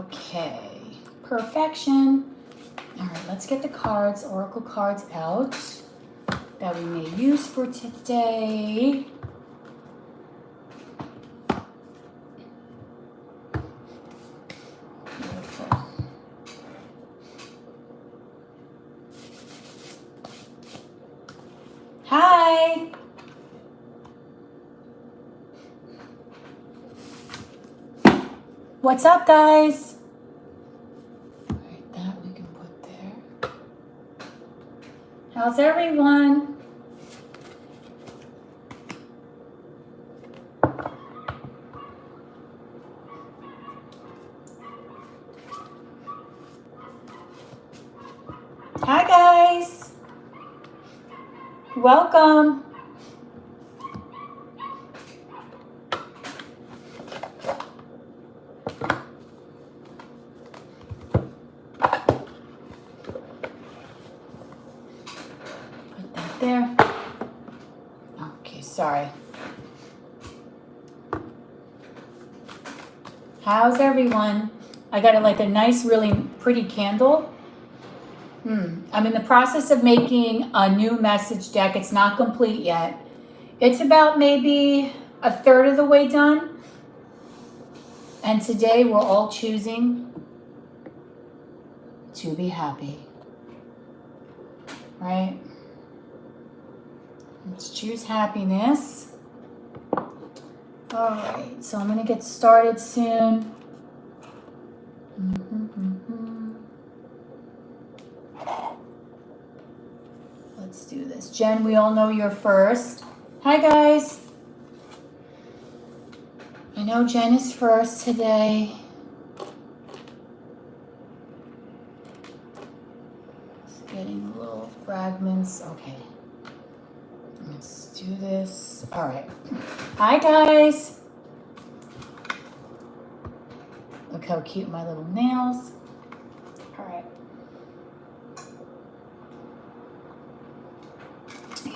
Okay, perfection. All right, let's get the cards, oracle cards out that we may use for today. Beautiful. Hi. What's up, guys? All right, that we can put there. How's everyone? Hi, guys. Welcome. Put that there. Okay, sorry. How's everyone? I got like a nice, really pretty candle. I'm in the process of making a new message deck. It's not complete yet. It's about maybe a third of the way done. And today we're all choosing to be happy. Right? Let's choose happiness. All right, so I'm going to get started soon. Let's do this. Jen, we all know you're first. Hi, guys. I know Jen is first today. Just getting little fragments. Okay. Let's do this. All right. Hi, guys. Look how cute my little nails. All right.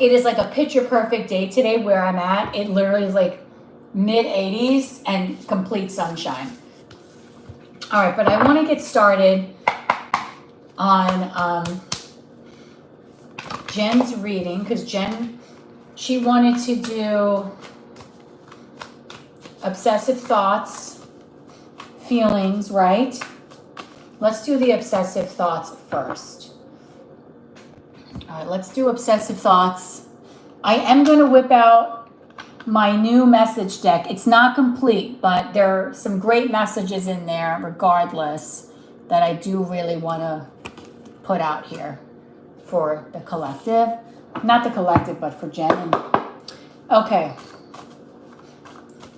It is like a picture perfect day today where I'm at. It literally is like mid 80s and complete sunshine. All right, but I want to get started on Jen's reading because Jen, she wanted to do obsessive thoughts, feelings, right? Let's do the obsessive thoughts first. All right, let's do obsessive thoughts. I am going to whip out my new message deck. It's not complete, but there are some great messages in there regardless that I do really want to put out here for the collective. Not the collective, but for Jen. Okay.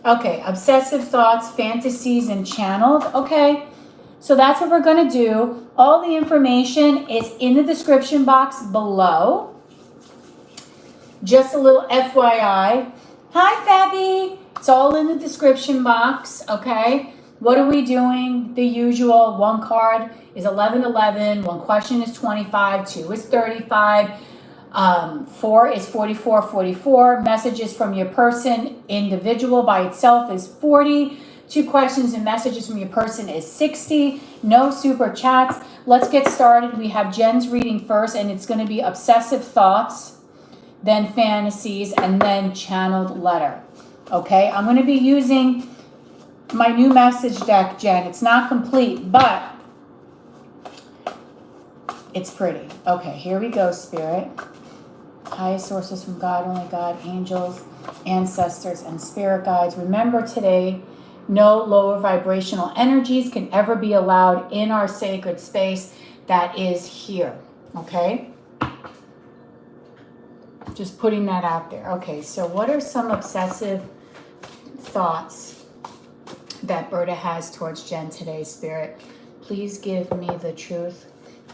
Okay, obsessive thoughts, fantasies, and channeled. Okay, so that's what we're going to do. All the information is in the description box below. Just a little FYI. Hi, Fabby. It's all in the description box, okay? What are we doing? The usual. One card is 1111. One question is 25. Two is 35. 4 is 44. Messages from your person, individual by itself is 40. 2 questions and messages from your person is 60. No super chats. Let's get started. We have Jen's reading first, and it's going to be obsessive thoughts, then fantasies, and then channeled letter. Okay, I'm going to be using my new message deck, Jen. It's not complete, but it's pretty. Okay, here we go, Spirit. Highest sources from God, only God, angels, ancestors, and spirit guides. Remember today, no lower vibrational energies can ever be allowed in our sacred space that is here. Okay? Just putting that out there. Okay, so what are some obsessive thoughts that Berta has towards Jen today, Spirit? Please give me the truth.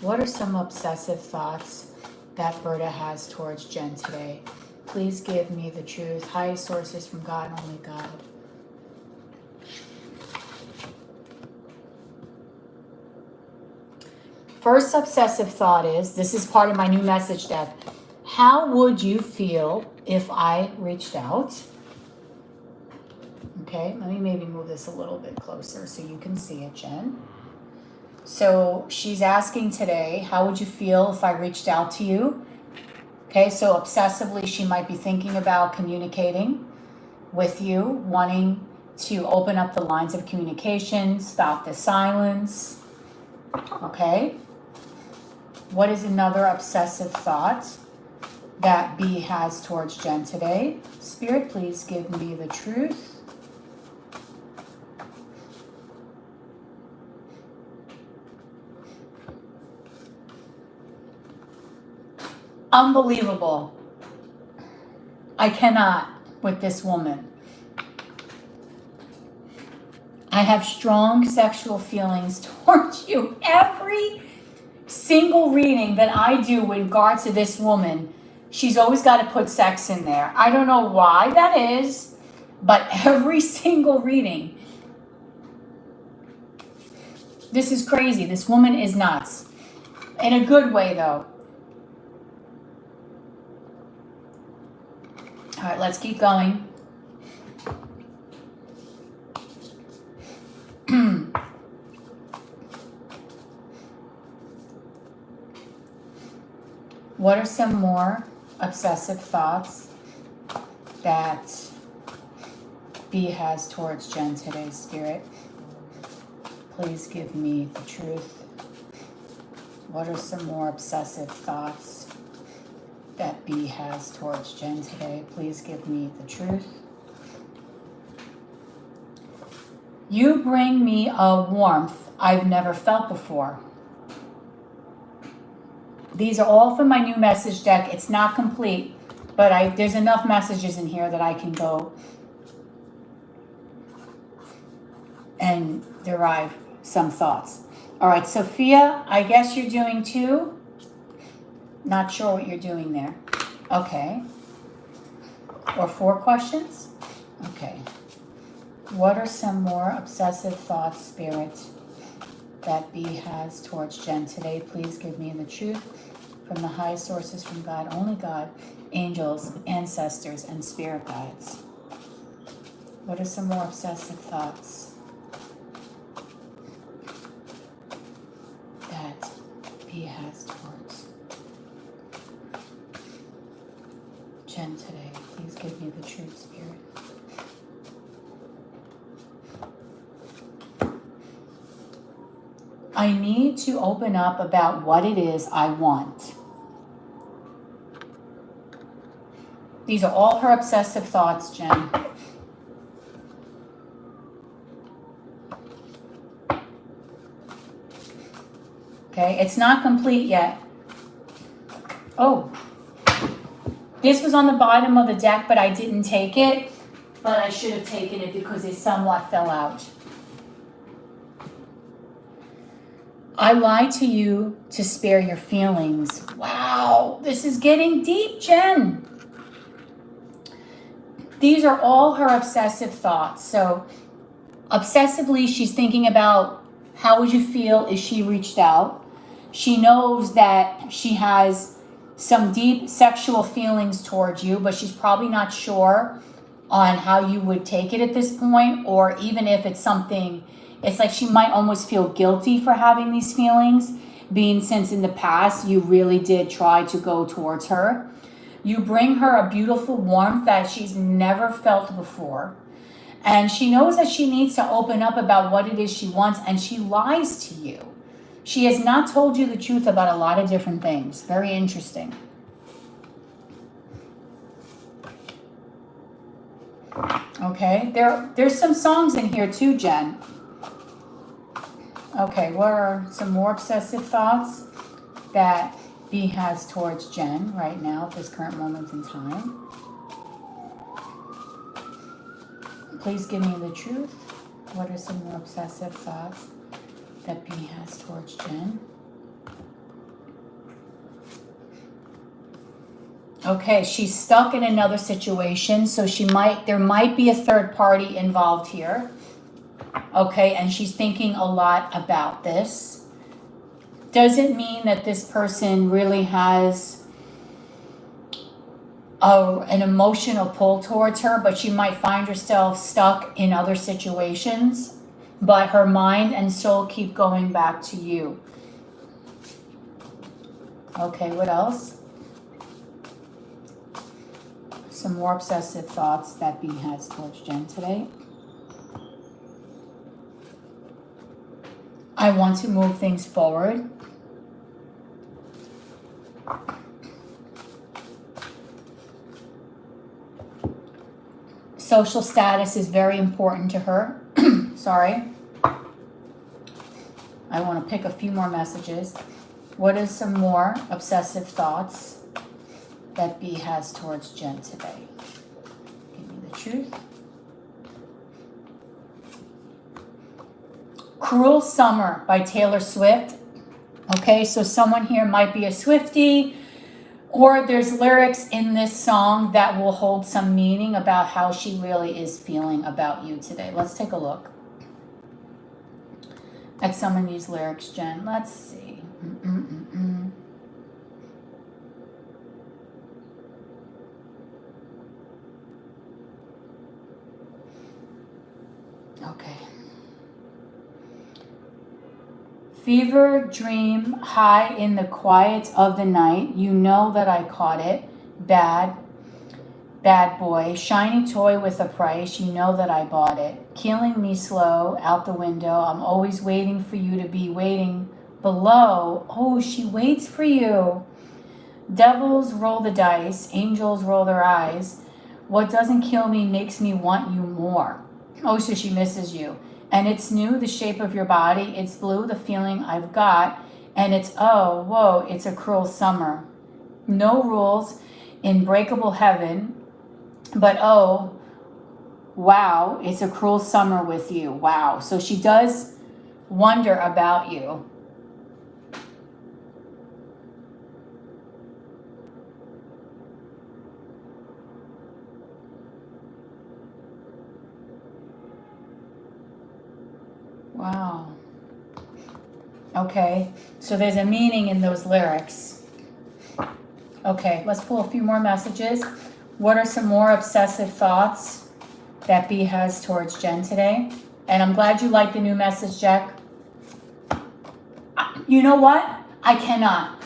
What are some obsessive thoughts that Berta has towards Jen today? Please give me the truth. Highest sources from God, only God. First obsessive thought is, this is part of my new message deck. How would you feel if I reached out? Okay, let me maybe move this a little bit closer so you can see it, Jen. So she's asking today, how would you feel if I reached out to you? Okay, so obsessively she might be thinking about communicating with you, wanting to open up the lines of communication, stop the silence. Okay. What is another obsessive thought that B has towards Jen today? Spirit, please give me the truth. Unbelievable. I cannot with this woman. I have strong sexual feelings towards you. Every single reading that I do in regards to this woman, she's always got to put sex in there. I don't know why that is, but every single reading. This is crazy. This woman is nuts. In a good way, though. All right, let's keep going. What are some more obsessive thoughts that B has towards Jen today, Spirit? Please give me the truth. What are some more obsessive thoughts that B has towards Jen today? Please give me the truth. You bring me a warmth I've never felt before. These are all from my new message deck. It's not complete, but there's enough messages in here that I can go and derive some thoughts. All right, Sophia, I guess you're doing 2. Not sure what you're doing there. Okay. Or 4 questions? Okay. What are some more obsessive thoughts, Spirit, that B has towards Jen today? Please give me the truth from the highest sources, from God, only God, angels, ancestors, and spirit guides. What are some more obsessive thoughts that B has towards Jen today? Please give me the truth, Spirit. I need to open up about what it is I want. These are all her obsessive thoughts, Jen. Okay, it's not complete yet. Oh, this was on the bottom of the deck, but I didn't take it. But I should have taken it because it somewhat fell out. I lie to you to spare your feelings. Wow, this is getting deep, Jen. These are all her obsessive thoughts. So obsessively, she's thinking about how would you feel if she reached out. She knows that she has some deep sexual feelings towards you, but she's probably not sure on how you would take it at this point, or even if it's something. It's like she might almost feel guilty for having these feelings, being since in the past you really did try to go towards her. You bring her a beautiful warmth that she's never felt before. And she knows that she needs to open up about what it is she wants, and she lies to you. She has not told you the truth about a lot of different things. Very interesting. Okay, there's some songs in here too, Jen. Okay, what are some more obsessive thoughts that B has towards Jen right now at this current moment in time? Please give me the truth. What are some more obsessive thoughts that B has towards Jen? Okay, she's stuck in another situation, so there might be a third party involved here. Okay, and she's thinking a lot about this. Doesn't mean that this person really has an emotional pull towards her, but she might find herself stuck in other situations but her mind and soul keep going back to you. Okay, what else? Some more obsessive thoughts that B has towards Jen today. I want to move things forward. Social status is very important to her. Sorry. I want to pick a few more messages. What is some more obsessive thoughts that B has towards Jen today? Give me the truth. Cruel Summer by Taylor Swift. Okay, so someone here might be a Swiftie, or there's lyrics in this song that will hold some meaning about how she really is feeling about you today. Let's take a look at some of these lyrics, Jen. Let's see. Okay. Fever dream high in the quiet of the night. You know that I caught it. Bad boy. Shiny toy with a price. You know that I bought it. Killing me slow out the window. I'm always waiting for you to be waiting below. Oh, she waits for you. Devils roll the dice. Angels roll their eyes. What doesn't kill me makes me want you more. Oh, so she misses you. And it's new, the shape of your body. It's blue, the feeling I've got. And it's, oh, whoa, it's a cruel summer. No rules in breakable heaven. But, oh, wow, it's a cruel summer with you. Wow. So she does wonder about you. Wow. Okay, so there's a meaning in those lyrics. Okay, let's pull a few more messages. What are some more obsessive thoughts that B has towards Jen today? And I'm glad you liked the new message, Jack. You know what? I cannot.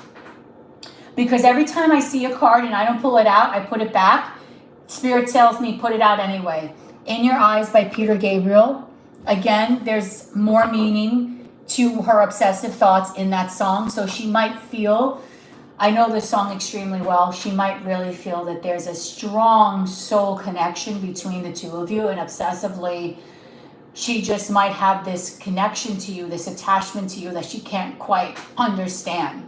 Because every time I see a card and I don't pull it out, I put it back. Spirit tells me put it out anyway. In Your Eyes by Peter Gabriel. Again, there's more meaning to her obsessive thoughts in that song. So she might feel, I know this song extremely well, she might really feel that there's a strong soul connection between the two of you. And obsessively, she just might have this connection to you, this attachment to you that she can't quite understand.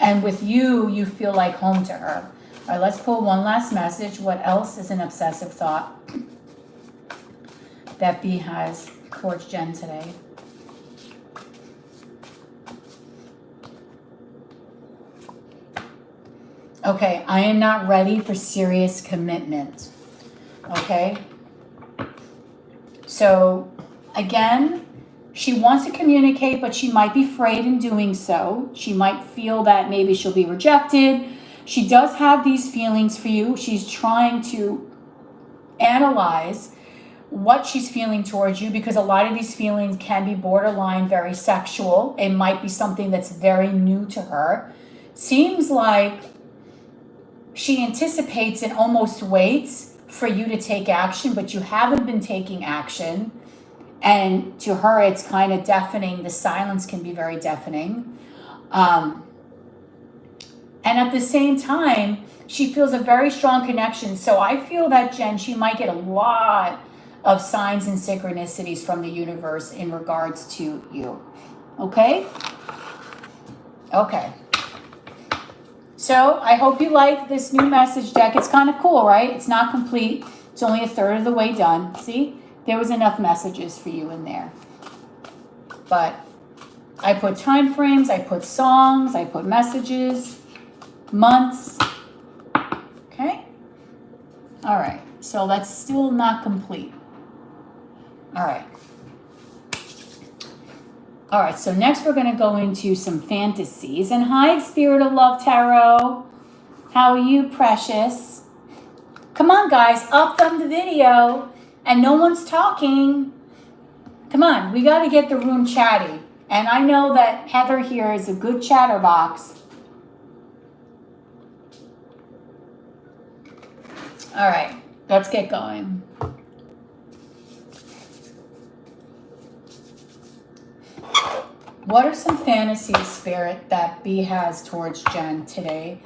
And with you, you feel like home to her. All right, let's pull one last message. What else is an obsessive thought that B has towards Jen today? Okay, I am not ready for serious commitment. Okay? So, again, she wants to communicate, but she might be afraid in doing so. She might feel that maybe she'll be rejected. She does have these feelings for you. She's trying to analyze what she's feeling towards you, because a lot of these feelings can be borderline very sexual. It might be something that's very new to her. Seems like she anticipates and almost waits for you to take action, but you haven't been taking action. And to her, it's kind of deafening. The silence can be very deafening. And at the same time, she feels a very strong connection. So I feel that, Jen, she might get a lot of signs and synchronicities from the universe in regards to you. Okay? Okay. So I hope you like this new message deck. It's kind of cool, right? It's not complete. It's only a third of the way done. See? There was enough messages for you in there. But I put time frames, I put songs, I put messages, months. Okay? All right. So that's still not complete. All right. All right, so next we're going to go into some fantasies. And hi, Spirit of Love Tarot. How are you, precious? Come on, guys, up from the video. And no one's talking. Come on, we got to get the room chatty. And I know that Heather here is a good chatterbox. All right, let's get going. What are some fantasies, Spirit, that B has towards Jen today?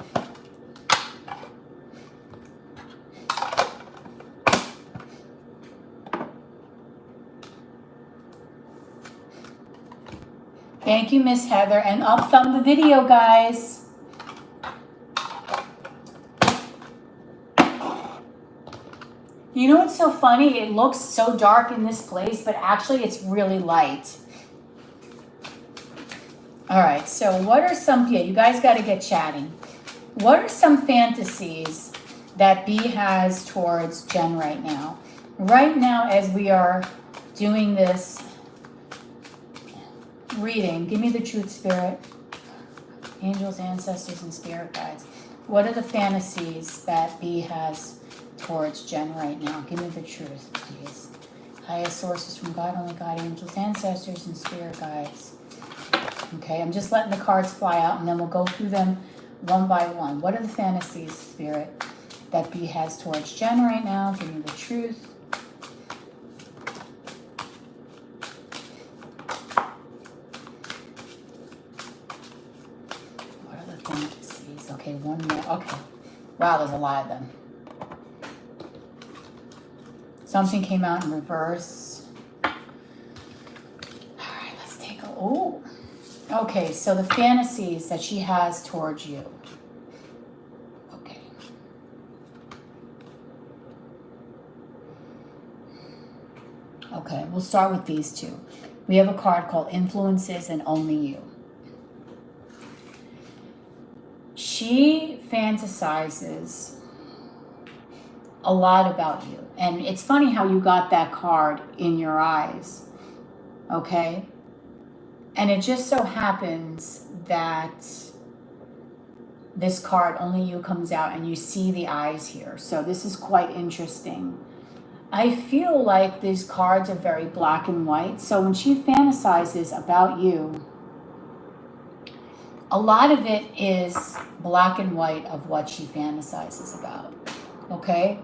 Thank you, Miss Heather. And up thumb the video, guys. You know what's so funny? It looks so dark in this place, but actually it's really light. All right, so what are some, yeah, you guys got to get chatting. What are some fantasies that B has towards Jen right now? Right now, as we are doing this reading, give me the truth, Spirit. Angels, ancestors, and spirit guides. What are the fantasies that B has towards Jen right now? Give me the truth, please. Highest sources from God, only God, angels, ancestors, and spirit guides. Okay, I'm just letting the cards fly out, and then we'll go through them one by one. What are the fantasies, Spirit, that B has towards Jen right now? Give me the truth. What are the fantasies? Okay, one more. Okay. Wow, there's a lot of them. Something came out in reverse. All right, let's take a... Oh. Okay, so the fantasies that she has towards you. Okay. Okay, we'll start with these two. We have a card called Influences and Only You. She fantasizes a lot about you. And it's funny how you got that card in your eyes. Okay? And it just so happens that this card, Only You, comes out and you see the eyes here. So this is quite interesting. I feel like these cards are very black and white. So when she fantasizes about you, a lot of it is black and white of what she fantasizes about. Okay?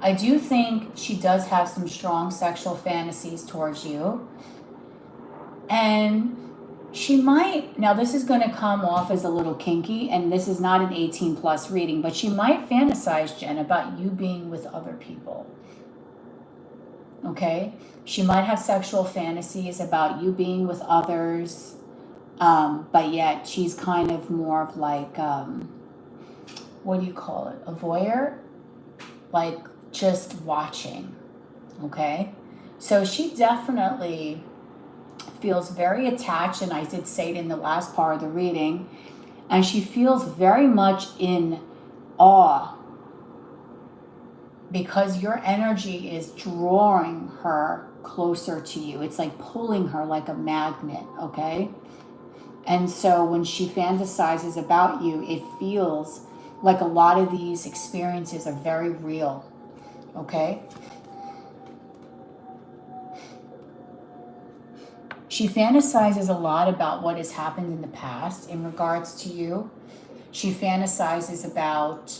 I do think she does have some strong sexual fantasies towards you. And she might, now this is going to come off as a little kinky, and this is not an 18 plus reading, but she might fantasize, Jen, about you being with other people. Okay? She might have sexual fantasies about you being with others, but yet she's kind of more of like, what do you call it? A voyeur? Like just watching. Okay? So she definitely feels very attached, and I did say it in the last part of the reading, and she feels very much in awe because your energy is drawing her closer to you. It's like pulling her like a magnet, okay? And so when she fantasizes about you, it feels like a lot of these experiences are very real, okay? She fantasizes a lot about what has happened in the past in regards to you. She fantasizes about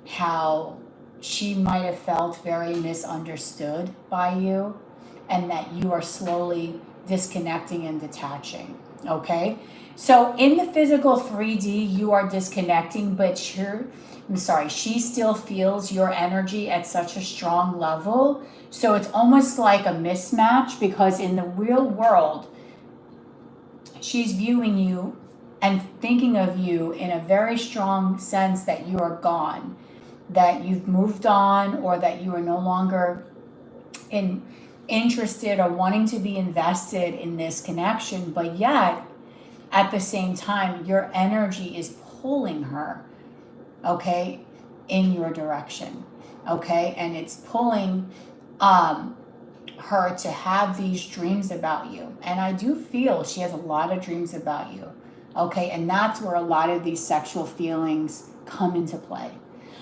how she might have felt very misunderstood by you and that you are slowly disconnecting and detaching, okay? So in the physical 3D, you are disconnecting, but she still feels your energy at such a strong level. So it's almost like a mismatch, because in the real world, she's viewing you and thinking of you in a very strong sense that you are gone, that you've moved on, or that you are no longer interested or wanting to be invested in this connection. But yet, at the same time, your energy is pulling her, okay, in your direction, okay? And it's pulling her to have these dreams about you. And I do feel she has a lot of dreams about you, okay? And that's where a lot of these sexual feelings come into play.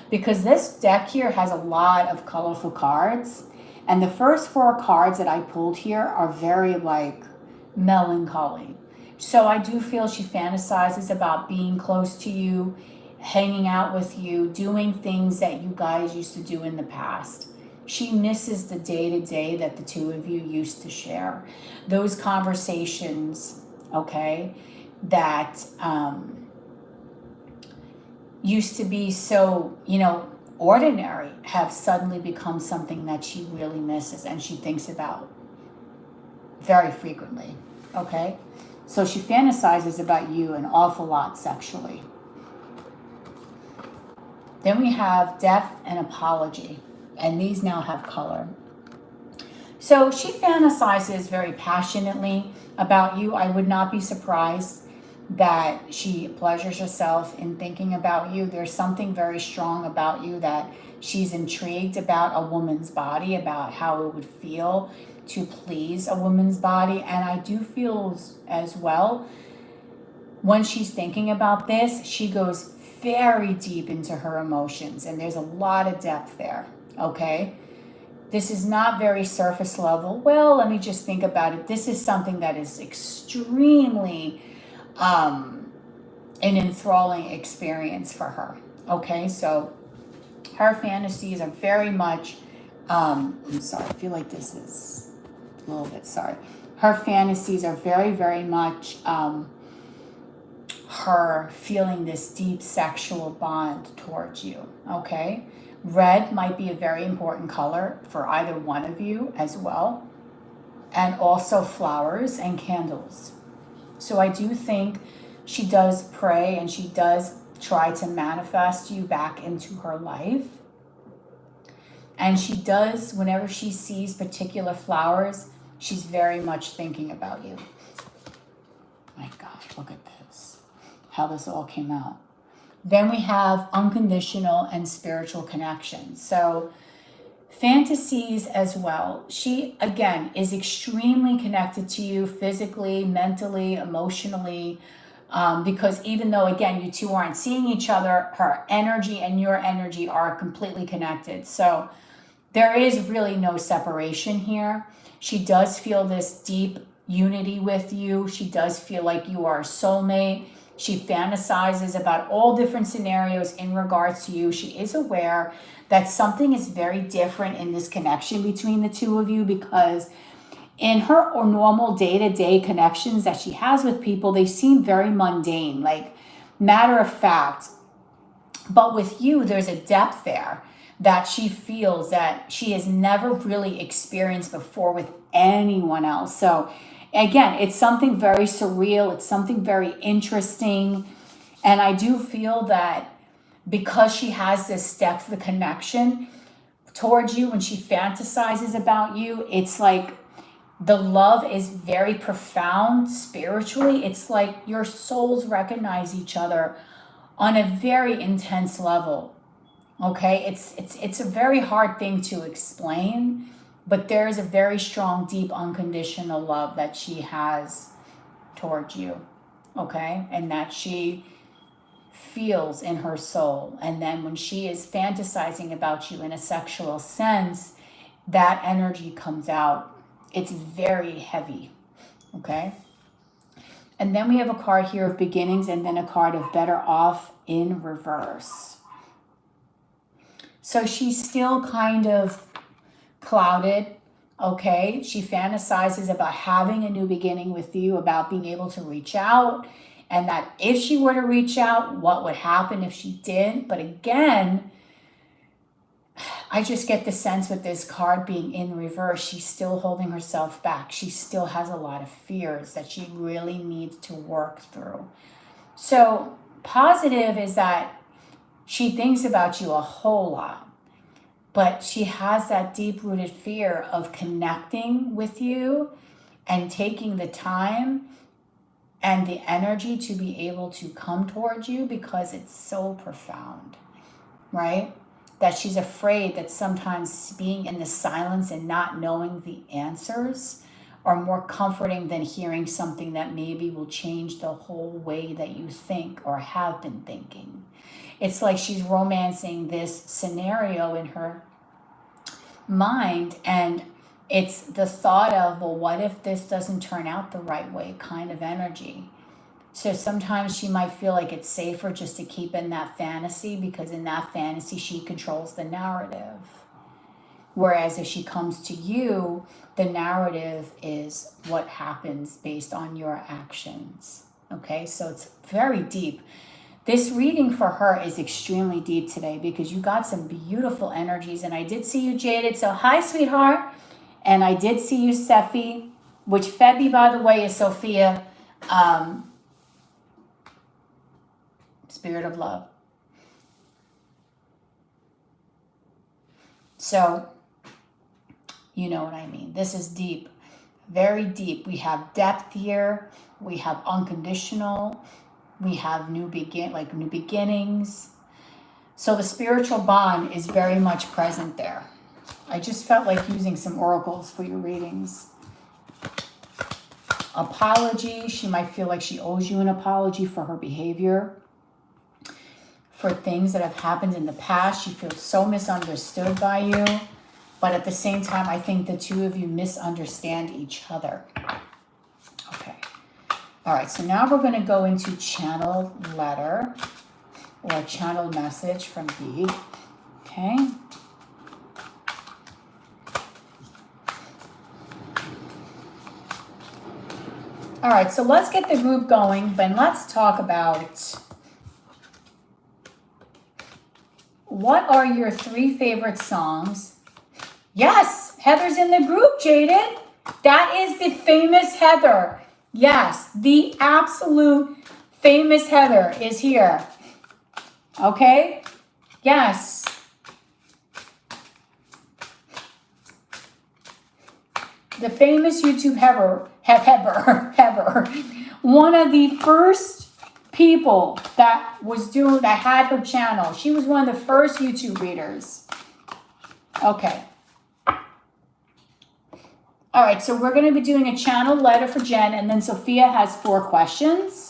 Because this deck here has a lot of colorful cards, And the first 4 cards that I pulled here are very like melancholy. So I do feel she fantasizes about being close to you, hanging out with you, doing things that you guys used to do in the past. She misses the day-to-day that the two of you used to share. Those conversations, okay, that used to be so, ordinary, have suddenly become something that she really misses and she thinks about very frequently, okay? So she fantasizes about you an awful lot sexually. Then we have depth and apology, and these now have color. So she fantasizes very passionately about you. I would not be surprised that she pleasures herself in thinking about you. There's something very strong about you that she's intrigued about a woman's body, about how it would feel to please a woman's body. And I do feel as well, when she's thinking about this, she goes very deep into her emotions, and there's a lot of depth there, okay? This is not very surface level. Well, let me just think about it. This is something that is extremely an enthralling experience for her, okay? So her fantasies are very much, I'm sorry, I feel like this is a little bit, sorry. Her fantasies are very, very much her feeling this deep sexual bond towards you, okay? Red might be a very important color for either one of you as well. And also flowers and candles. So I do think she does pray and she does try to manifest you back into her life. And she does, whenever she sees particular flowers, she's very much thinking about you. My gosh, look at this. How this all came out. Then we have unconditional and spiritual connection. So fantasies as well. She, again, is extremely connected to you physically, mentally, emotionally, because even though, again, you two aren't seeing each other, her energy and your energy are completely connected. So there is really no separation here. She does feel this deep unity with you. She does feel like you are a soulmate. She fantasizes about all different scenarios in regards to you. She is aware that something is very different in this connection between the two of you, because in her or normal day-to-day connections that she has with people, they seem very mundane, like matter of fact. But with you, there's a depth there that she feels that she has never really experienced before with anyone else. So again, it's something very surreal. It's something very interesting. And I do feel that because she has this depth of connection towards you, when she fantasizes about you, it's like the love is very profound spiritually. It's like your souls recognize each other on a very intense level. Okay, it's a very hard thing to explain, but there is a very strong, deep, unconditional love that she has towards you, okay? And that she feels in her soul. And then when she is fantasizing about you in a sexual sense, that energy comes out. It's very heavy, okay? And then we have a card here of beginnings and then a card of better off in reverse. So she's still kind of clouded, okay? She fantasizes about having a new beginning with you, about being able to reach out, and that if she were to reach out, what would happen if she did. But again, I just get the sense with this card being in reverse, she's still holding herself back. She still has a lot of fears that she really needs to work through. So positive is that she thinks about you a whole lot, but she has that deep-rooted fear of connecting with you and taking the time and the energy to be able to come towards you, because it's so profound, right? That she's afraid that sometimes being in the silence and not knowing the answers are more comforting than hearing something that maybe will change the whole way that you think or have been thinking. It's like she's romancing this scenario in her mind, and it's the thought of, well, what if this doesn't turn out the right way kind of energy. So sometimes she might feel like it's safer just to keep in that fantasy, because in that fantasy she controls the narrative. Whereas if she comes to you, the narrative is what happens based on your actions. Okay, so it's very deep. This reading for her is extremely deep today because you got some beautiful energies. And I did see you, Jaded. So hi, sweetheart. And I did see you, Sephi, which Febby, by the way, is Sophia, spirit of love. So you know what I mean. This is deep, very deep. We have depth here. We have unconditional. We have new beginnings. So the spiritual bond is very much present there. I just felt like using some oracles for your readings. Apology. She might feel like she owes you an apology for her behavior, for things that have happened in the past. She feels so misunderstood by you. But at the same time, I think the two of you misunderstand each other. Okay. All right, so now we're going to go into channeled letter or channeled message from B. Okay. All right, so let's get the group going, but let's talk about what are your 3 favorite songs. Yes, Heather's in the group, Jaded. That is the famous Heather. Yes, the absolute famous Heather is here. Okay? Yes. The famous YouTube Heather. One of the first people that had her channel. She was one of the first YouTube readers. Okay. All right, so we're going to be doing a channel letter for Jen, and then Sophia has 4 questions.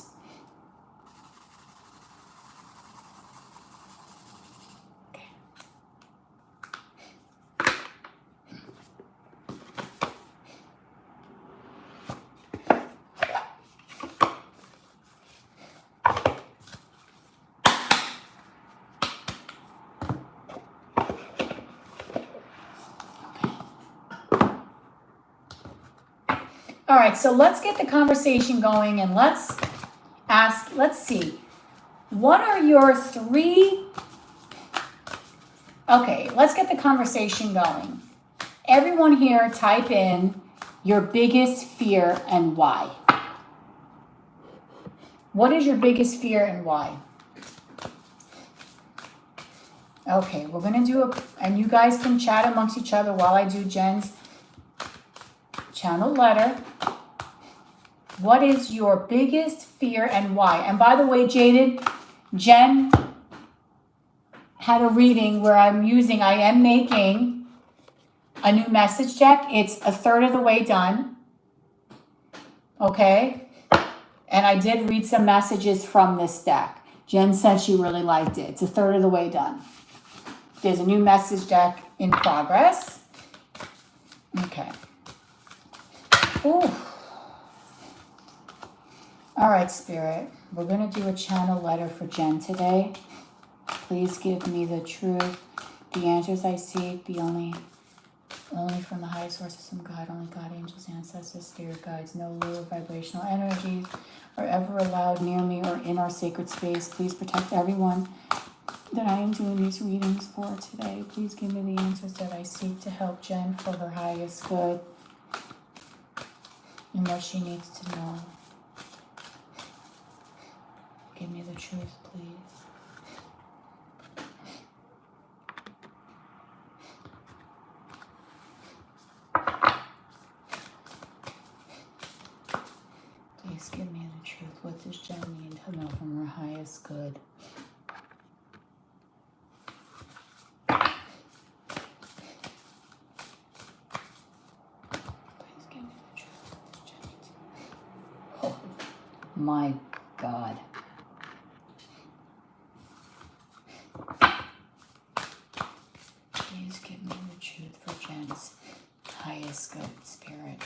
All right, so let's get the conversation going, and let's see. What are your 3... Okay, let's get the conversation going. Everyone here, type in your biggest fear and why. What is your biggest fear and why? Okay, we're going to do and you guys can chat amongst each other while I do Jen's channel letter. What is your biggest fear and why? And by the way, Jaded, Jen had a reading where I am making a new message deck. It's a third of the way done. Okay? And I did read some messages from this deck. Jen said she really liked it. It's a third of the way done. There's a new message deck in progress. Okay. Ooh. All right, Spirit. We're going to do a channel letter for Jen today. Please give me the truth, the answers I seek, the only from the highest sources from God, only God, angels, ancestors, spirit guides. No lower vibrational energies are ever allowed near me or in our sacred space. Please protect everyone that I am doing these readings for today. Please give me the answers that I seek to help Jen for her highest good and what she needs to know. Give me the truth, please. Please give me the truth. What does Jen need to know from her highest good? Please give me the truth. What does Jen need to know? Oh, my God. Please give me the truth for Jen. highest good, Spirit.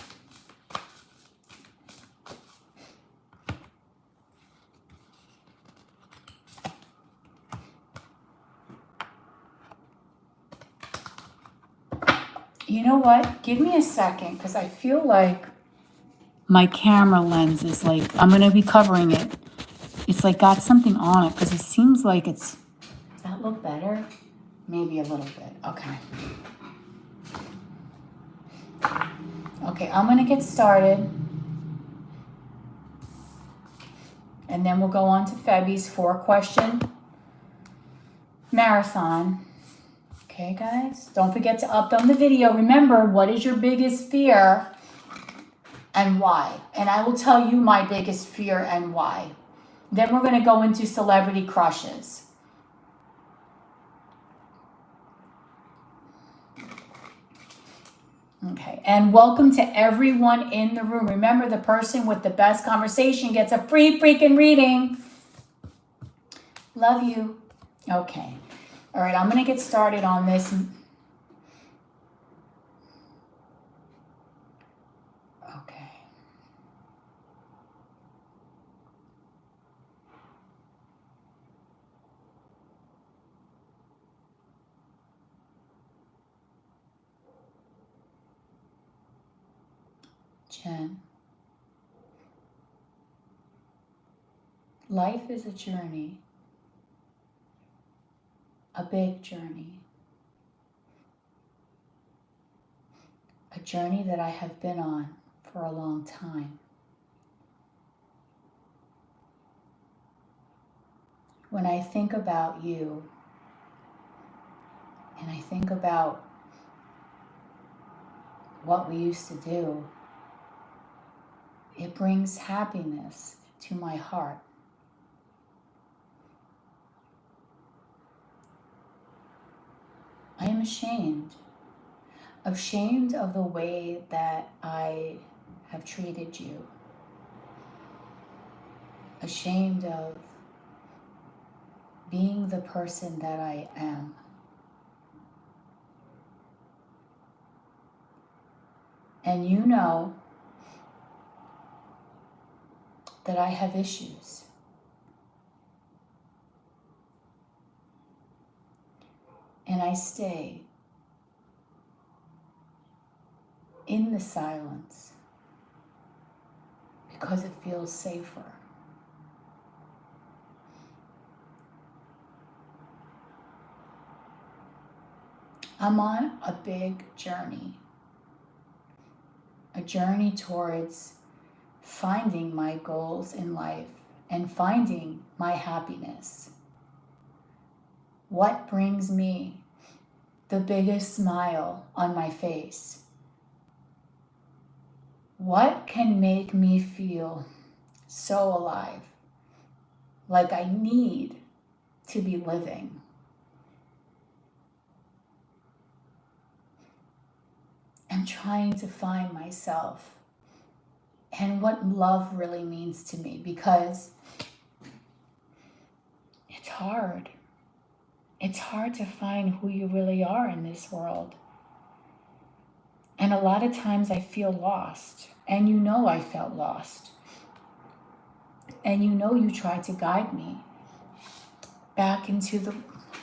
You know what? Give me a second, because I feel like my camera lens is like, I'm going to be covering it. It's like got something on it, because it seems like it's, does that look better? Maybe a little bit. Okay. Okay, I'm going to get started. And then we'll go on to Febby's 4-question marathon. Okay, guys? Don't forget to upload the video. Remember, what is your biggest fear and why? And I will tell you my biggest fear and why. Then we're going to go into celebrity crushes. Okay, and welcome to everyone in the room. Remember, the person with the best conversation gets a free freaking reading. Love you. Okay. All right, I'm going to get started on this. Okay. Jen. Life is a journey. A big journey. A journey that I have been on for a long time. When I think about you, and I think about what we used to do, it brings happiness to my heart. I am ashamed of the way that I have treated you. Ashamed of being the person that I am. And you know that I have issues. And I stay in the silence because it feels safer. I'm on a big journey. A journey towards finding my goals in life and finding my happiness. What brings me the biggest smile on my face? What can make me feel so alive, like I need to be living? I'm trying to find myself and what love really means to me, because it's hard. It's hard to find who you really are in this world. And a lot of times I feel lost. And you know I felt lost. And you know you tried to guide me back into the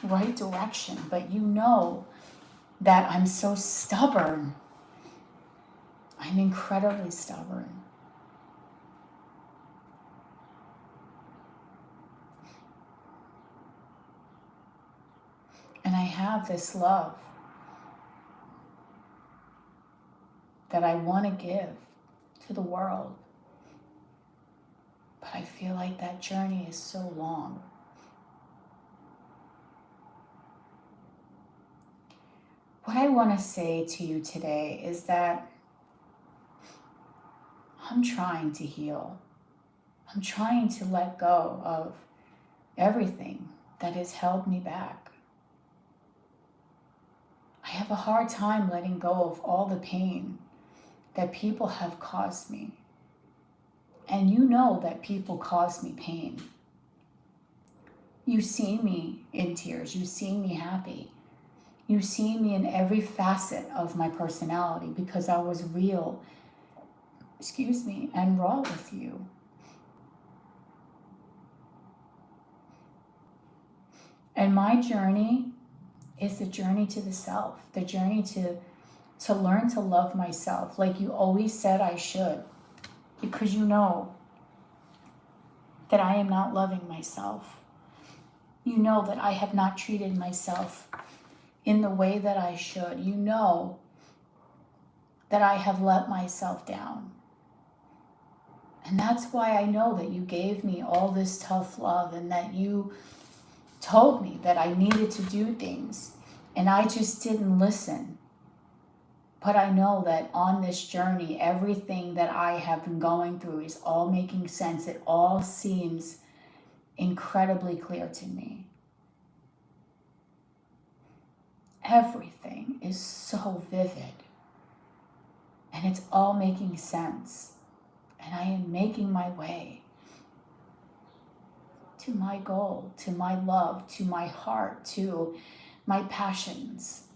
right direction. But you know that I'm so stubborn. I'm incredibly stubborn. And I have this love that I want to give to the world. But I feel like that journey is so long. What I want to say to you today is that I'm trying to heal. I'm trying to let go of everything that has held me back. I have a hard time letting go of all the pain that people have caused me. And you know that people cause me pain. You see me in tears. You see me happy. You see me in every facet of my personality because I was real, and raw with you. And my journey is the journey to the self, the journey to learn to love myself like you always said I should, because you know that I am not loving myself. You know that I have not treated myself in the way that I should. You know that I have let myself down. And that's why I know that you gave me all this tough love and that you told me that I needed to do things. And I just didn't listen. But I know that on this journey, everything that I have been going through is all making sense. It all seems incredibly clear to me. Everything is so vivid. And it's all making sense. And I am making my way to my goal, to my love, to my heart, to my passions,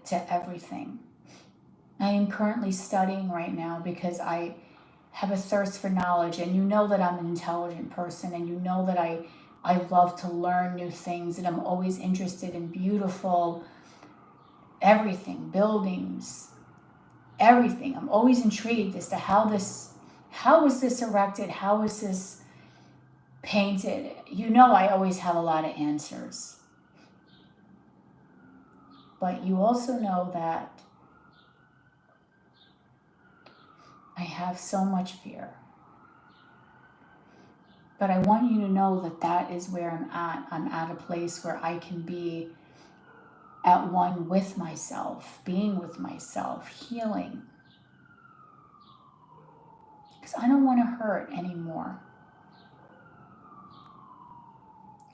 to everything. I am currently studying right now because I have a thirst for knowledge, and you know that I'm an intelligent person, and you know that I love to learn new things, and I'm always interested in beautiful everything, buildings, everything. I'm always intrigued as to how was this erected? How is this painted? You know I always have a lot of answers. But you also know that I have so much fear. But I want you to know that that is where I'm at. I'm at a place where I can be at one with myself, being with myself, healing. Because I don't want to hurt anymore.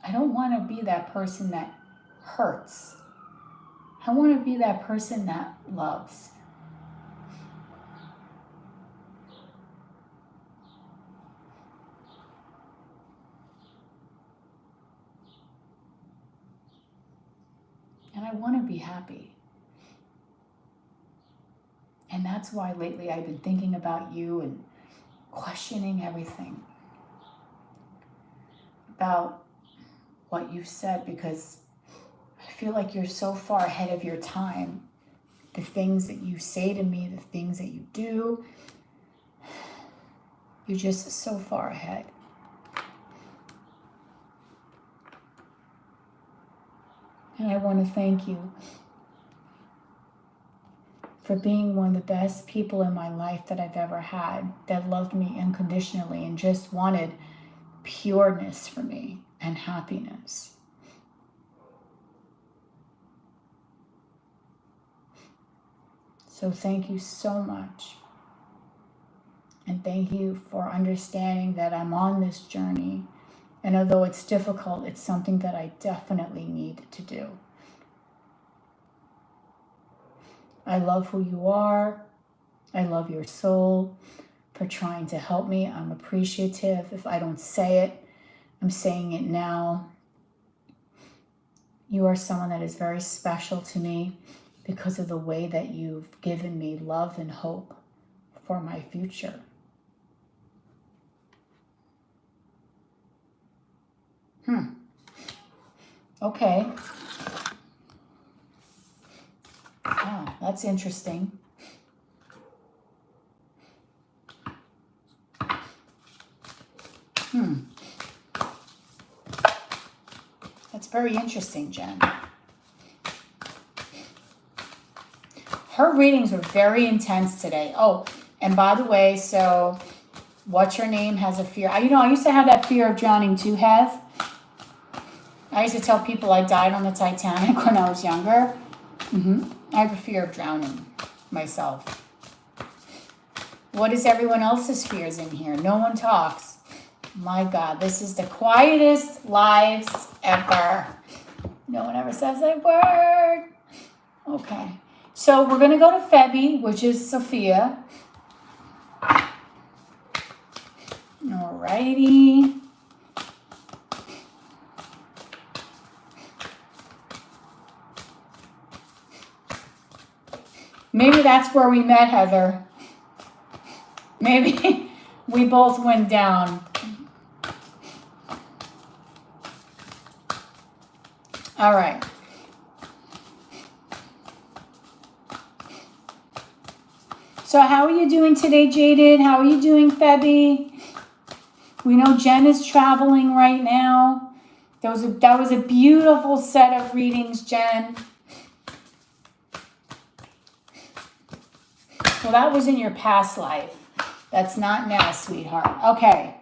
I don't want to be that person that hurts. I want to be that person that loves. And I want to be happy. And that's why lately I've been thinking about you and questioning everything about what you said, because I feel like you're so far ahead of your time. The things that you say to me, the things that you do, you're just so far ahead. And I want to thank you for being one of the best people in my life that I've ever had, that loved me unconditionally and just wanted pureness for me and happiness. So thank you so much. And thank you for understanding that I'm on this journey. And although it's difficult, it's something that I definitely need to do. I love who you are. I love your soul for trying to help me. I'm appreciative. If I don't say it, I'm saying it now. You are someone that is very special to me because of the way that you've given me love and hope for my future. Okay. Oh, that's interesting. That's very interesting, Jen. Her readings were very intense today. Oh, and by the way, so what's your name has a fear. I used to have that fear of drowning too, Hev. I used to tell people I died on the Titanic when I was younger. I have a fear of drowning myself. What is everyone else's fears in here? No one talks. My God, this is the quietest lives ever. No one ever says a word. Okay. So we're going to go to Febby, which is Sophia. Alrighty. Maybe that's where we met, Heather. Maybe we both went down. All right. So how are you doing today, Jaded? How are you doing, Febby? We know Jen is traveling right now. That was a beautiful set of readings, Jen. Well, that was in your past life. That's not now, sweetheart. Okay.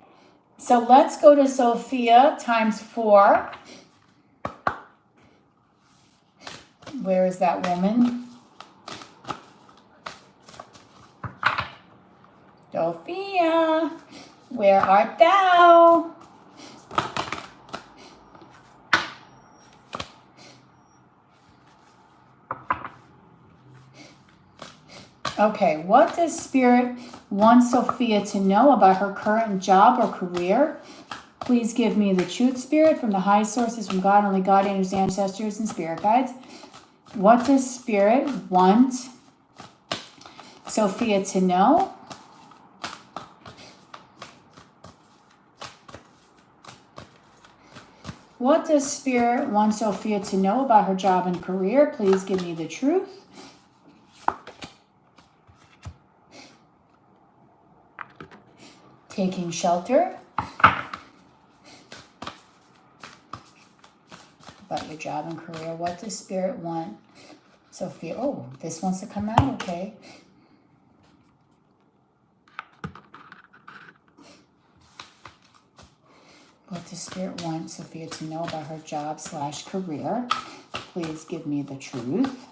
So let's go to Sophia times 4. Where is that woman? Sophia, where art thou? Okay, what does Spirit want Sophia to know about her current job or career? Please give me the truth, Spirit, from the high sources, from God, only God, angels, ancestors, and spirit guides. What does Spirit want Sophia to know? What does Spirit want Sophia to know about her job and career? Please give me the truth. Taking shelter. About your job and career. What does Spirit want Sophia? Oh, this wants to come out, okay. What does Spirit want Sophia to know about her job / career? Please give me the truth.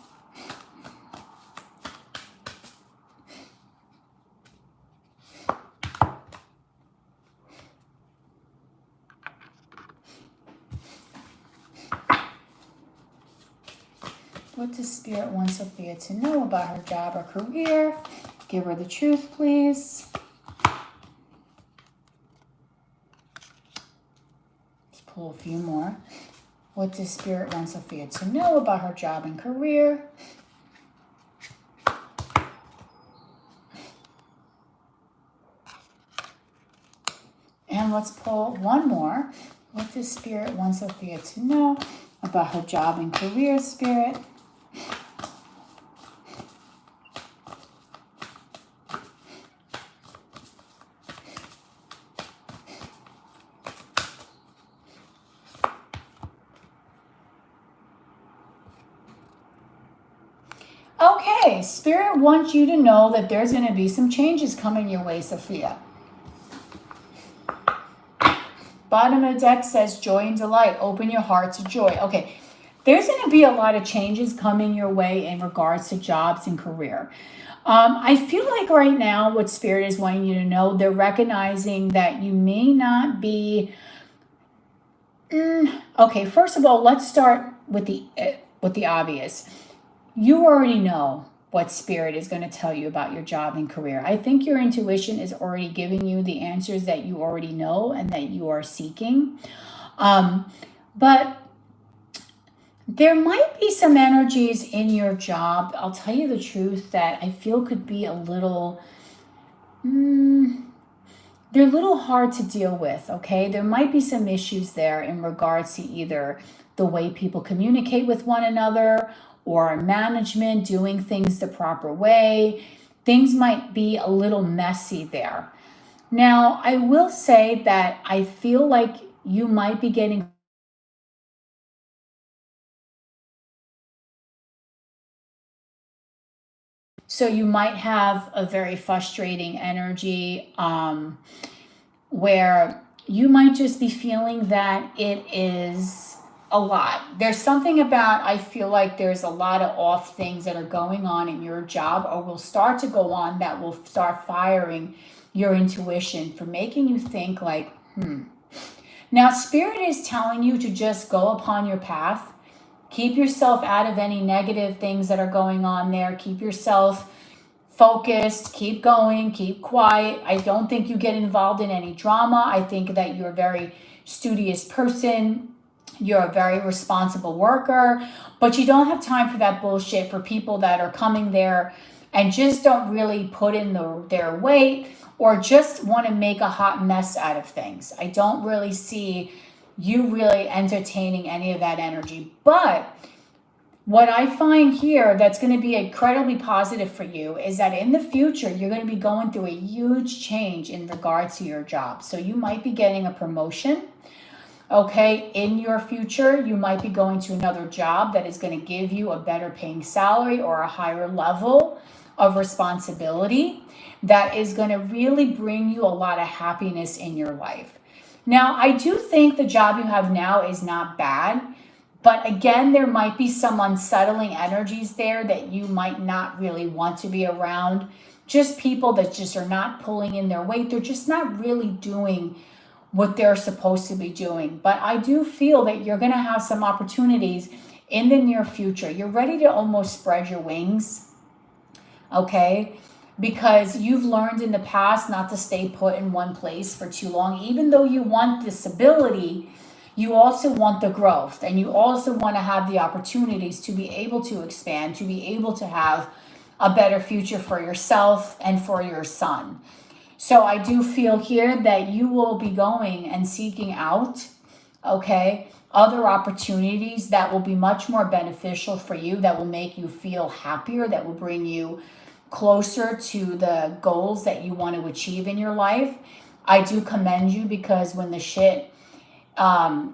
What does Spirit want Sophia to know about her job or career? Give her the truth, please. Pull a few more. What does Spirit want Sophia to know about her job and career? And let's pull one more. What does Spirit want Sophia to know about her job and career, Spirit? Okay, Spirit wants you to know that there's going to be some changes coming your way, Sophia. Bottom of the deck says joy and delight. Open your heart to joy. Okay, there's going to be a lot of changes coming your way in regards to jobs and career. I feel like right now what Spirit is wanting you to know, they're recognizing that you may not be... Okay, first of all, let's start with the obvious. You already know what Spirit is going to tell you about your job and career. I think your intuition is already giving you the answers that you already know and that you are seeking. But there might be some energies in your job, I'll tell you the truth, that I feel could be a little... they're a little hard to deal with, okay? There might be some issues there in regards to either the way people communicate with one another or management doing things the proper way. Things might be a little messy there. Now, I will say that I feel like you might be getting... So you might have a very frustrating energy where you might just be feeling that it is a lot. There's something about, I feel like there's a lot of off things that are going on in your job or will start to go on that will start firing your intuition for making you think like, Now, Spirit is telling you to just go upon your path. Keep yourself out of any negative things that are going on there. Keep yourself focused, keep going, keep quiet. I don't think you get involved in any drama. I think that you're a very studious person. You're a very responsible worker, but you don't have time for that bullshit, for people that are coming there and just don't really put in their weight, or just want to make a hot mess out of things. I don't really see you really entertaining any of that energy. But what I find here that's going to be incredibly positive for you is that in the future, you're going to be going through a huge change in regards to your job. So you might be getting a promotion. Okay, in your future, you might be going to another job that is going to give you a better paying salary or a higher level of responsibility that is going to really bring you a lot of happiness in your life. Now, I do think the job you have now is not bad, but again, there might be some unsettling energies there that you might not really want to be around. Just people that just are not pulling in their weight. They're just not really doing what they're supposed to be doing. But I do feel that you're going to have some opportunities in the near future. You're ready to almost spread your wings, okay? Because you've learned in the past not to stay put in one place for too long. Even though you want the stability, you also want the growth, and you also want to have the opportunities to be able to expand, to be able to have a better future for yourself and for your son. So I do feel here that you will be going and seeking out, okay, other opportunities that will be much more beneficial for you, that will make you feel happier, that will bring you closer to the goals that you want to achieve in your life. I do commend you, because when the shit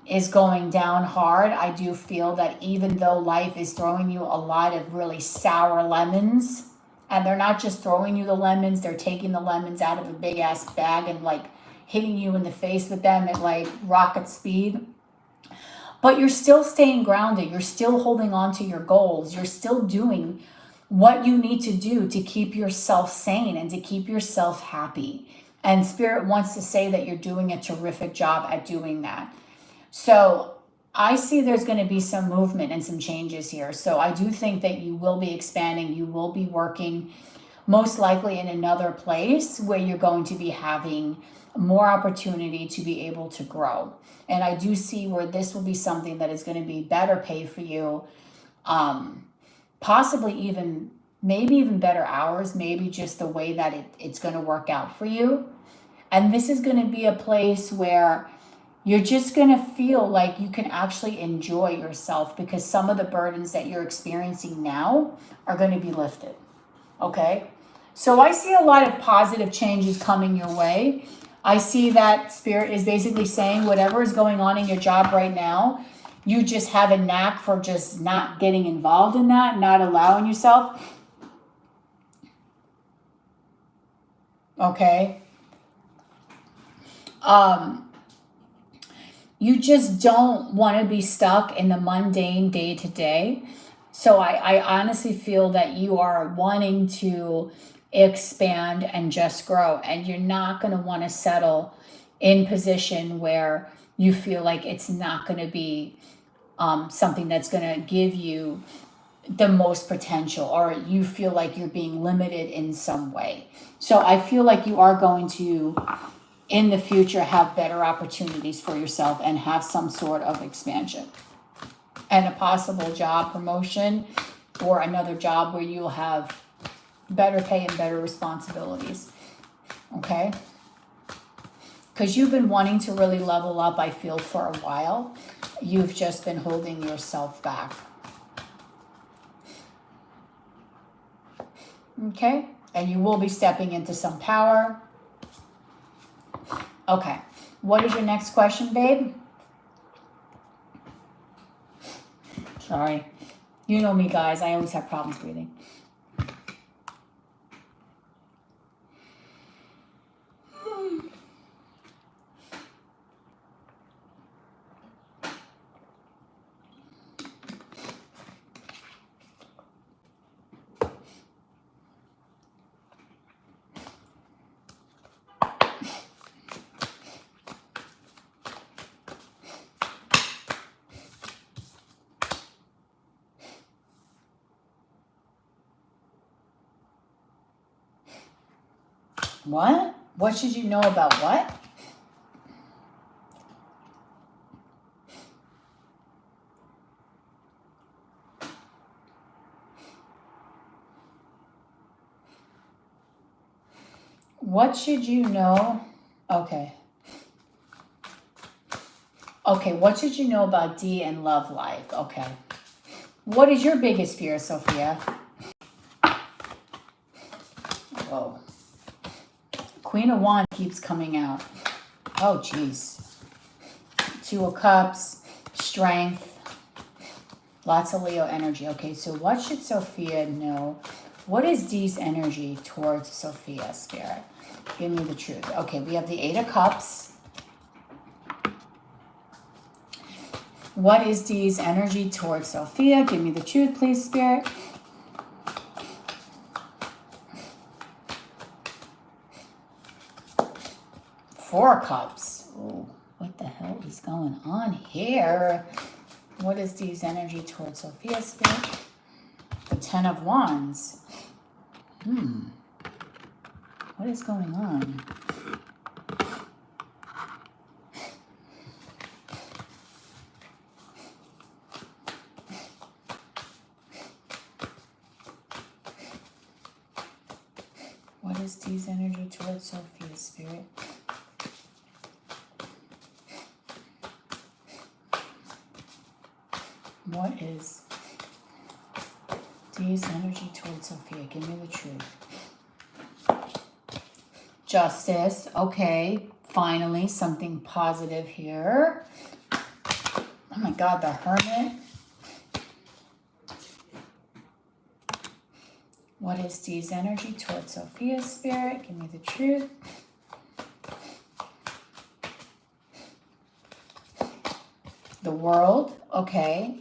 is going down hard, I do feel that even though life is throwing you a lot of really sour lemons, and they're not just throwing you the lemons, they're taking the lemons out of a big ass bag and like hitting you in the face with them at like rocket speed. But you're still staying grounded. You're still holding on to your goals. You're still doing what you need to do to keep yourself sane and to keep yourself happy. And Spirit wants to say that you're doing a terrific job at doing that. So I see there's going to be some movement and some changes here. So I do think that you will be expanding. You will be working most likely in another place where you're going to be having more opportunity to be able to grow. And I do see where this will be something that is going to be better pay for you. Possibly even, maybe even better hours, maybe just the way that it's going to work out for you. And this is going to be a place where you're just going to feel like you can actually enjoy yourself, because some of the burdens that you're experiencing now are going to be lifted. Okay? So I see a lot of positive changes coming your way. I see that Spirit is basically saying whatever is going on in your job right now, you just have a knack for just not getting involved in that, not allowing yourself. Okay? You just don't want to be stuck in the mundane day to day. So I honestly feel that you are wanting to expand and just grow, and you're not going to want to settle in position where you feel like it's not going to be something that's going to give you the most potential, or you feel like you're being limited in some way. So I feel like you are going to, in the future, have better opportunities for yourself and have some sort of expansion and a possible job promotion, or another job where you'll have better pay and better responsibilities. Okay? Because you've been wanting to really level up, I feel, for a while. You've just been holding yourself back. Okay? And you will be stepping into some power. Okay. What is your next question, babe? Sorry. You know me, guys. I always have problems breathing. What? What should you know about what? What should you know? Okay. Okay, what should you know about D and love life? Okay. What is your biggest fear, Sophia? Whoa. Queen of Wands keeps coming out. Oh, jeez. Two of Cups, strength, lots of Leo energy. Okay, so what should Sophia know? What is D's energy towards Sophia, Spirit? Give me the truth. Okay, we have the Eight of Cups. What is D's energy towards Sophia? Give me the truth, please, Spirit. Four Cups. Ooh, what the hell is going on here? What is D's energy towards Sophia, Spirit? The Ten of Wands. What is going on? What is D's energy towards Sophia, Spirit? What is D's energy towards Sophia? Give me the truth. Justice. Okay, finally something positive here. Oh my God, the Hermit. What is D's energy towards Sophia's spirit? Give me the truth. The World. Okay,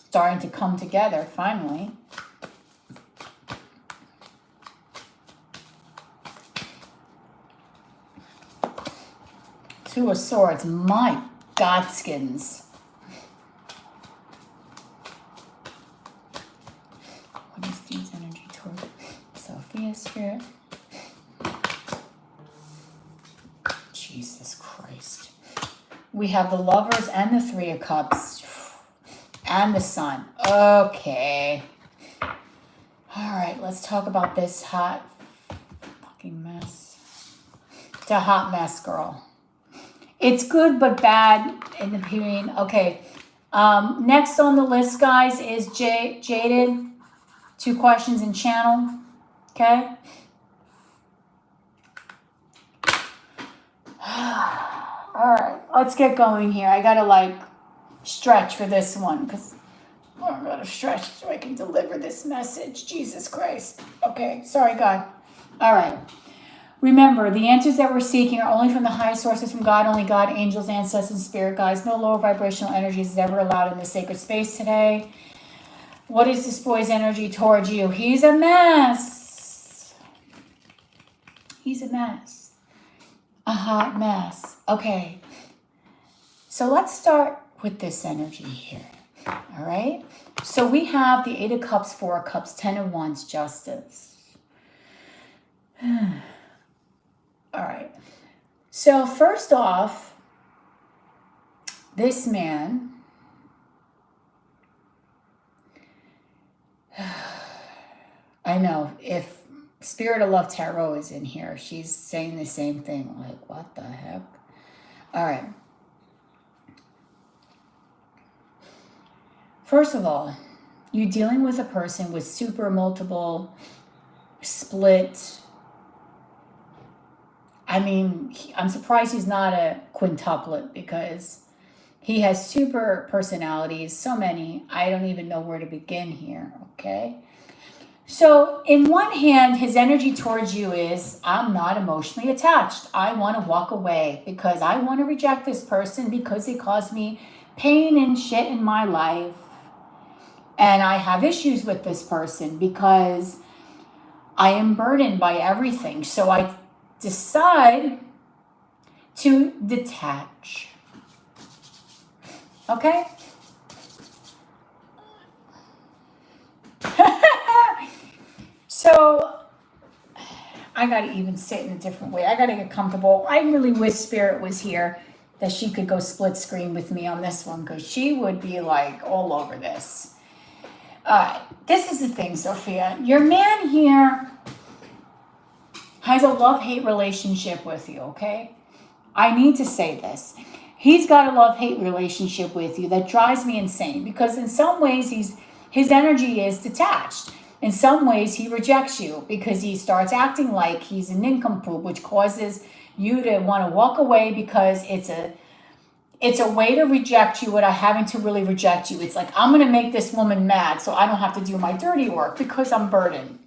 starting to come together finally. Two of Swords. My Godskins. What is D's energy toward Sophia's spirit? Jesus Christ. We have the Lovers and the Three of Cups. And the Sun. Okay. All right, let's talk about this hot fucking mess. It's a hot mess, girl. It's good but bad in the period. Okay. Next on the list, guys, is Jaded. 2 questions in channel. Okay. All right. Let's get going here. I gotta like stretch for this one because I gotta stretch so I can deliver this message. Jesus Christ. Okay. Sorry, God. All right. Remember, the answers that we're seeking are only from the highest sources, from God, only God, angels, ancestors, and spirit guides. No lower vibrational energies is ever allowed in the sacred space today. What is this boy's energy towards you? He's a mess. He's a mess. A hot mess. Okay. So let's start with this energy here. All right? So we have the 8 of Cups, 4 of Cups, 10 of Wands, Justice. All right. So first off, this man, I know if Spirit of Love Tarot is in here, she's saying the same thing. Like, what the heck? All right. First of all, you're dealing with a person with super multiple split. I mean, I'm surprised he's not a quintuplet because he has super personalities, so many. I don't even know where to begin here, okay? So in one hand, his energy towards you is, I'm not emotionally attached. I want to walk away because I want to reject this person because they caused me pain and shit in my life. And I have issues with this person because I am burdened by everything. So I decide to detach. Okay? So I got to even sit in a different way. I got to get comfortable. I really wish Spirit was here that she could go split screen with me on this one because she would be like all over this. This is the thing, Sophia. Your man here has a love-hate relationship with you, okay? I need to say this. He's got a love-hate relationship with you that drives me insane because in some ways his energy is detached. In some ways he rejects you because he starts acting like he's a nincompoop, which causes you to want to walk away because it's a way to reject you without having to really reject you. It's like, I'm going to make this woman mad so I don't have to do my dirty work because I'm burdened.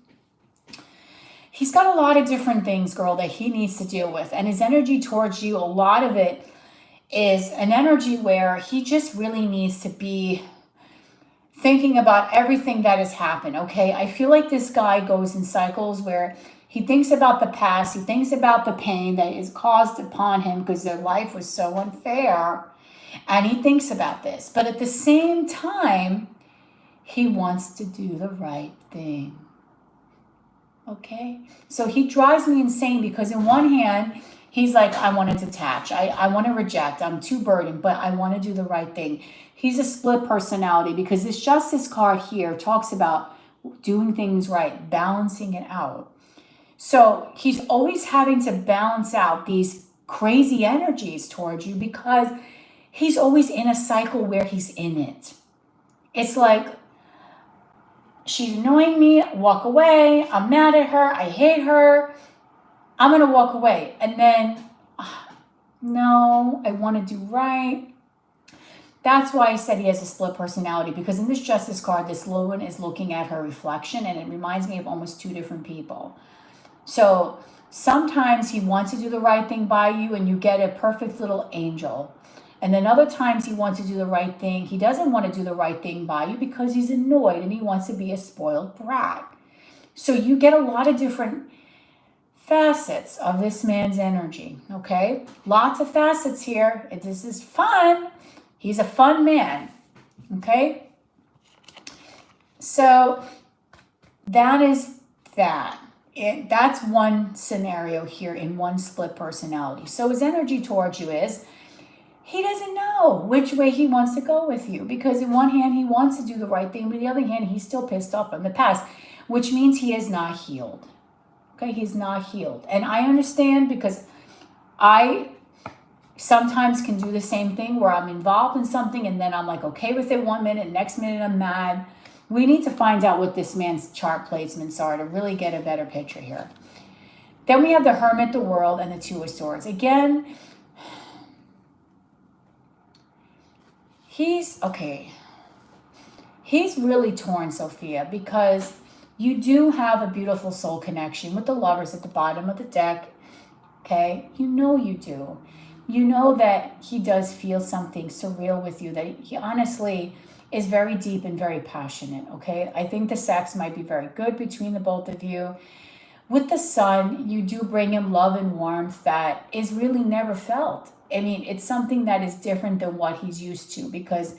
He's got a lot of different things, girl, that he needs to deal with. And his energy towards you, a lot of it is an energy where he just really needs to be thinking about everything that has happened, okay? I feel like this guy goes in cycles where he thinks about the past, he thinks about the pain that is caused upon him because their life was so unfair, and he thinks about this. But at the same time, he wants to do the right thing, okay? So he drives me insane because in one hand, he's like, I want to detach. I want to reject. I'm too burdened, but I want to do the right thing. He's a split personality because this Justice card here talks about doing things right, balancing it out. So he's always having to balance out these crazy energies towards you because he's always in a cycle where he's in it. It's like, she's annoying me, walk away. I'm mad at her. I hate her. I'm going to walk away. And then, no, I want to do right. That's why I said he has a split personality, because in this Justice card, this woman is looking at her reflection, and it reminds me of almost two different people. So sometimes he wants to do the right thing by you, and you get a perfect little angel. And then other times he wants to do the right thing. He doesn't want to do the right thing by you because he's annoyed, and he wants to be a spoiled brat. So you get a lot of different facets of this man's energy, okay? Lots of facets here. This is fun. He's a fun man, okay? So that is that. That's one scenario here in one split personality. So his energy towards you is, he doesn't know which way he wants to go with you, because in one hand, he wants to do the right thing, but on the other hand, he's still pissed off from the past, which means he is not healed. Okay, he's not healed. And I understand, because I sometimes can do the same thing where I'm involved in something and then I'm like okay with it 1 minute, next minute I'm mad. We need to find out what this man's chart placements are to really get a better picture here. Then we have the Hermit, the World, and the Two of Swords. Again, he's really torn, Sophia, because you do have a beautiful soul connection with the Lovers at the bottom of the deck, okay? You know you do. You know that he does feel something surreal with you, that he honestly is very deep and very passionate, okay? I think the sex might be very good between the both of you. With the Sun, you do bring him love and warmth that is really never felt. I mean, it's something that is different than what he's used to, because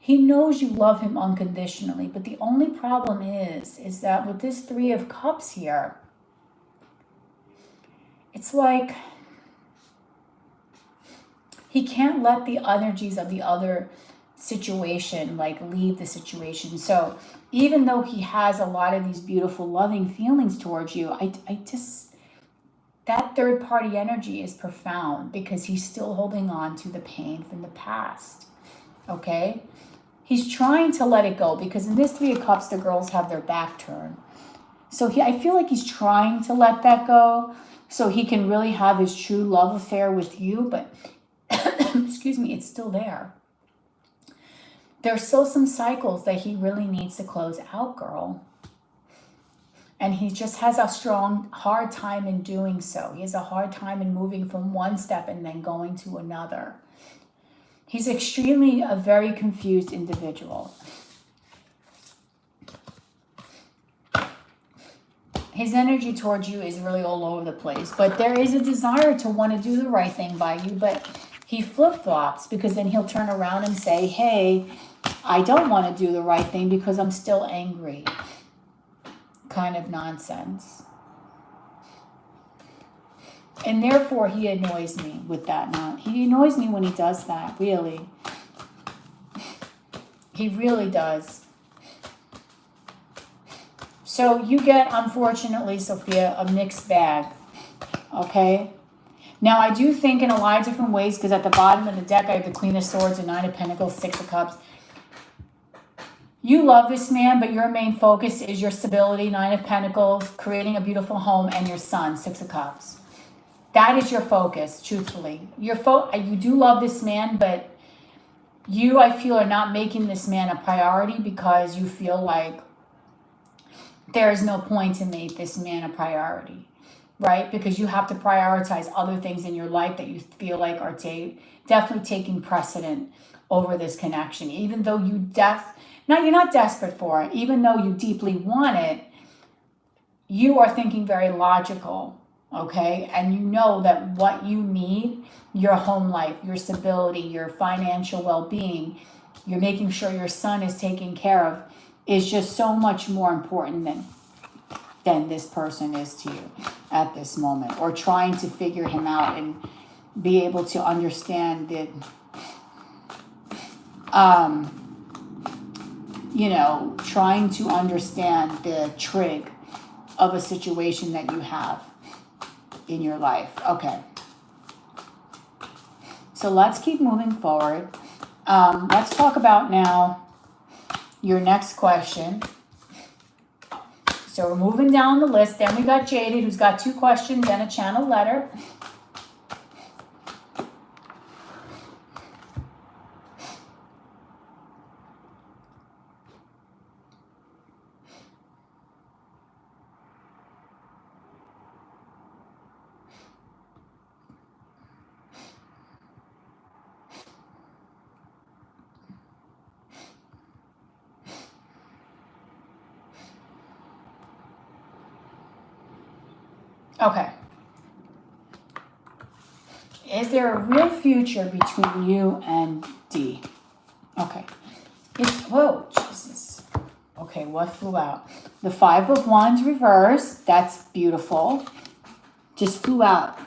he knows you love him unconditionally. But the only problem is that with this Three of Cups here, it's like he can't let the energies of the other situation like leave the situation. So even though he has a lot of these beautiful loving feelings towards you, I just, that third party energy is profound because he's still holding on to the pain from the past, okay? He's trying to let it go, because in this Three of Cups, the girls have their back turned. So I feel like he's trying to let that go so he can really have his true love affair with you, but excuse me, it's still there. There's still some cycles that he really needs to close out, girl. And he just has a hard time in doing so. He has a hard time in moving from one step and then going to another. He's extremely a very confused individual. His energy towards you is really all over the place, but there is a desire to want to do the right thing by you, but he flip-flops, because then he'll turn around and say, hey, I don't want to do the right thing because I'm still angry. Kind of nonsense. And therefore, he annoys me with that. He annoys me when he does that, really. He really does. So you get, unfortunately, Sophia, a mixed bag Okay? Now, I do think in a lot of different ways, because at the bottom of the deck, I have the Queen of Swords, the Nine of Pentacles, Six of Cups. You love this man, but your main focus is your stability, Nine of Pentacles, creating a beautiful home, and your son, Six of Cups. That is your focus, truthfully. You do love this man, but you, I feel, are not making this man a priority because you feel like there is no point to make this man a priority. Right? Because you have to prioritize other things in your life that you feel like are definitely taking precedent over this connection. Even though you're not desperate for it, even though you deeply want it, you are thinking very logical, okay? And you know that what you need, your home life, your stability, your financial well-being, you're making sure your son is taken care of, is just so much more important than this person is to you at this moment, or trying to figure him out and be able to understand that, trying to understand the trig of a situation that you have in your life. Okay. So let's keep moving forward. Let's talk about now your next question. So we're moving down the list. Then we got Jaded, who's got 2 questions and a channel letter. Okay. Is there a real future between you and D? Okay. Whoa, Jesus. Okay, what flew out? The Five of Wands reversed. That's beautiful. Just flew out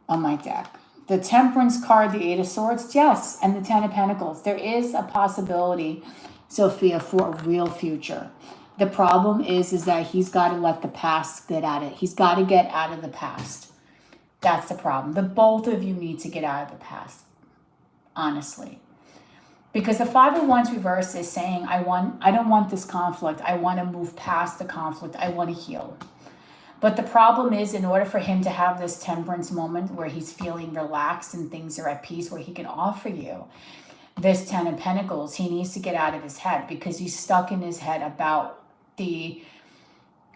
on my deck. The Temperance card, the Eight of Swords, yes, and the Ten of Pentacles. There is a possibility, Sophia, for a real future. The problem is that he's got to let the past get at it. He's got to get out of the past. That's the problem. The both of you need to get out of the past, honestly. Because the Five of Wands reverse is saying, I don't want this conflict. I want to move past the conflict. I want to heal. But the problem is, in order for him to have this temperance moment where he's feeling relaxed and things are at peace, where he can offer you this Ten of Pentacles, he needs to get out of his head, because he's stuck in his head about the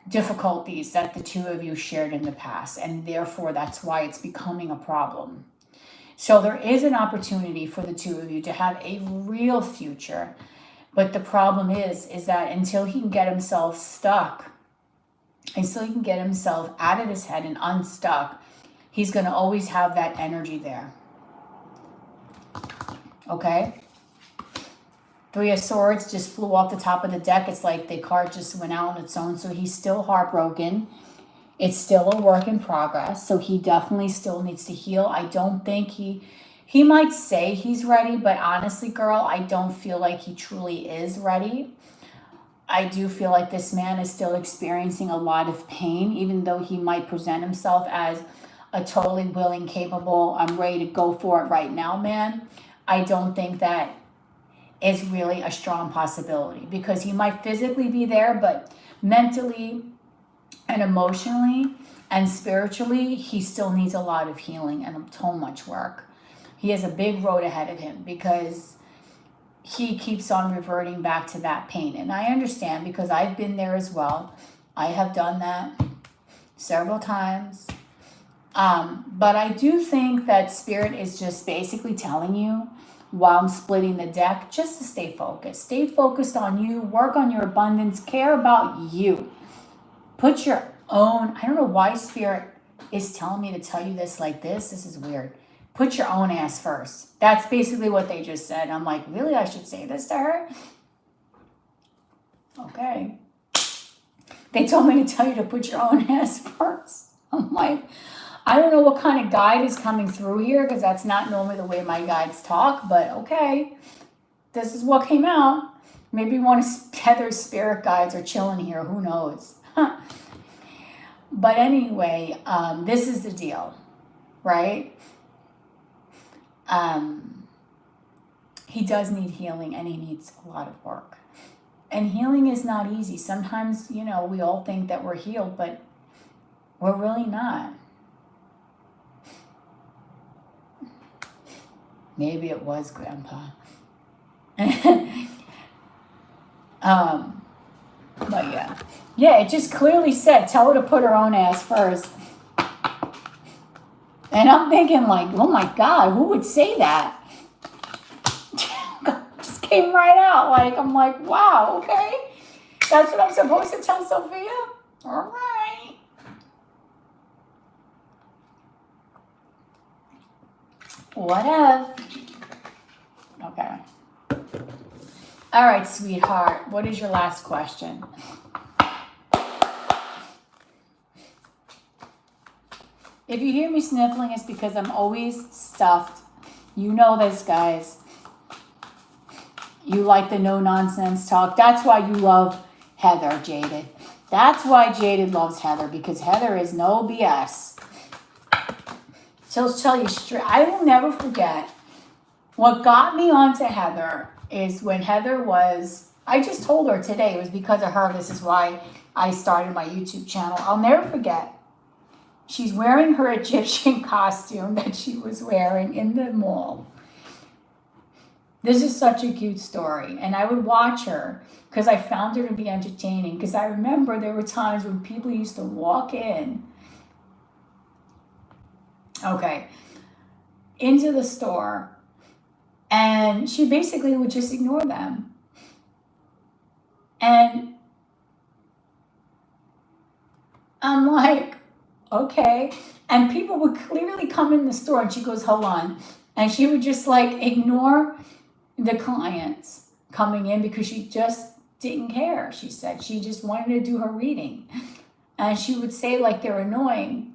difficulties that the two of you shared in the past, and therefore that's why it's becoming a problem. So there is an opportunity for the two of you to have a real future, but the problem is that until he can get himself stuck, until he can get himself out of his head and unstuck, he's going to always have that energy there. Okay? Three of Swords just flew off the top of the deck. It's like the card just went out on its own. So he's still heartbroken. It's still a work in progress. So he definitely still needs to heal. I don't think he might say he's ready, but honestly, girl, I don't feel like he truly is ready. I do feel like this man is still experiencing a lot of pain, even though he might present himself as a totally willing, capable, I'm ready to go for it right now man. I don't think that is really a strong possibility, because he might physically be there, but mentally and emotionally and spiritually, he still needs a lot of healing and so much work. He has a big road ahead of him, because he keeps on reverting back to that pain. And I understand, because I've been there as well. I have done that several times. But I do think that Spirit is just basically telling you, while I'm splitting the deck, just to stay focused. Stay focused on you. Work on your abundance. Care about you. Put your own... I don't know why Spirit is telling me to tell you this like this. This is weird. Put your own ass first. That's basically what they just said. I'm like, really? I should say this to her? Okay. They told me to tell you to put your own ass first. I'm like... I don't know what kind of guide is coming through here, because that's not normally the way my guides talk, but okay. This is what came out. Maybe one of Heather's spirit guides are chilling here. Who knows? But anyway, this is the deal, right? He does need healing, and he needs a lot of work. And healing is not easy. Sometimes, we all think that we're healed, but we're really not. Maybe it was Grandpa. But yeah. Yeah, it just clearly said, tell her to put her own ass first. And I'm thinking like, oh my God, who would say that? Just came right out. Like, I'm like, wow, okay. That's what I'm supposed to tell Sophia? All right. Whatever. Okay. All right, sweetheart. What is your last question? If you hear me sniffling, it's because I'm always stuffed. You know this, guys. You like the no-nonsense talk. That's why you love Heather, Jaded. That's why Jaded loves Heather, because Heather is no BS. She'll tell you straight. I will never forget. What got me onto Heather is when Heather was, I just told her today, it was because of her. This is why I started my YouTube channel. I'll never forget. She's wearing her Egyptian costume that she was wearing in the mall. This is such a cute story. And I would watch her because I found her to be entertaining. Because I remember there were times when people used to walk in, into the store, and she basically would just ignore them. And I'm like, okay. And people would clearly come in the store, and she goes, hold on. And she would just like ignore the clients coming in because she just didn't care. She said she just wanted to do her reading. And she would say like they're annoying.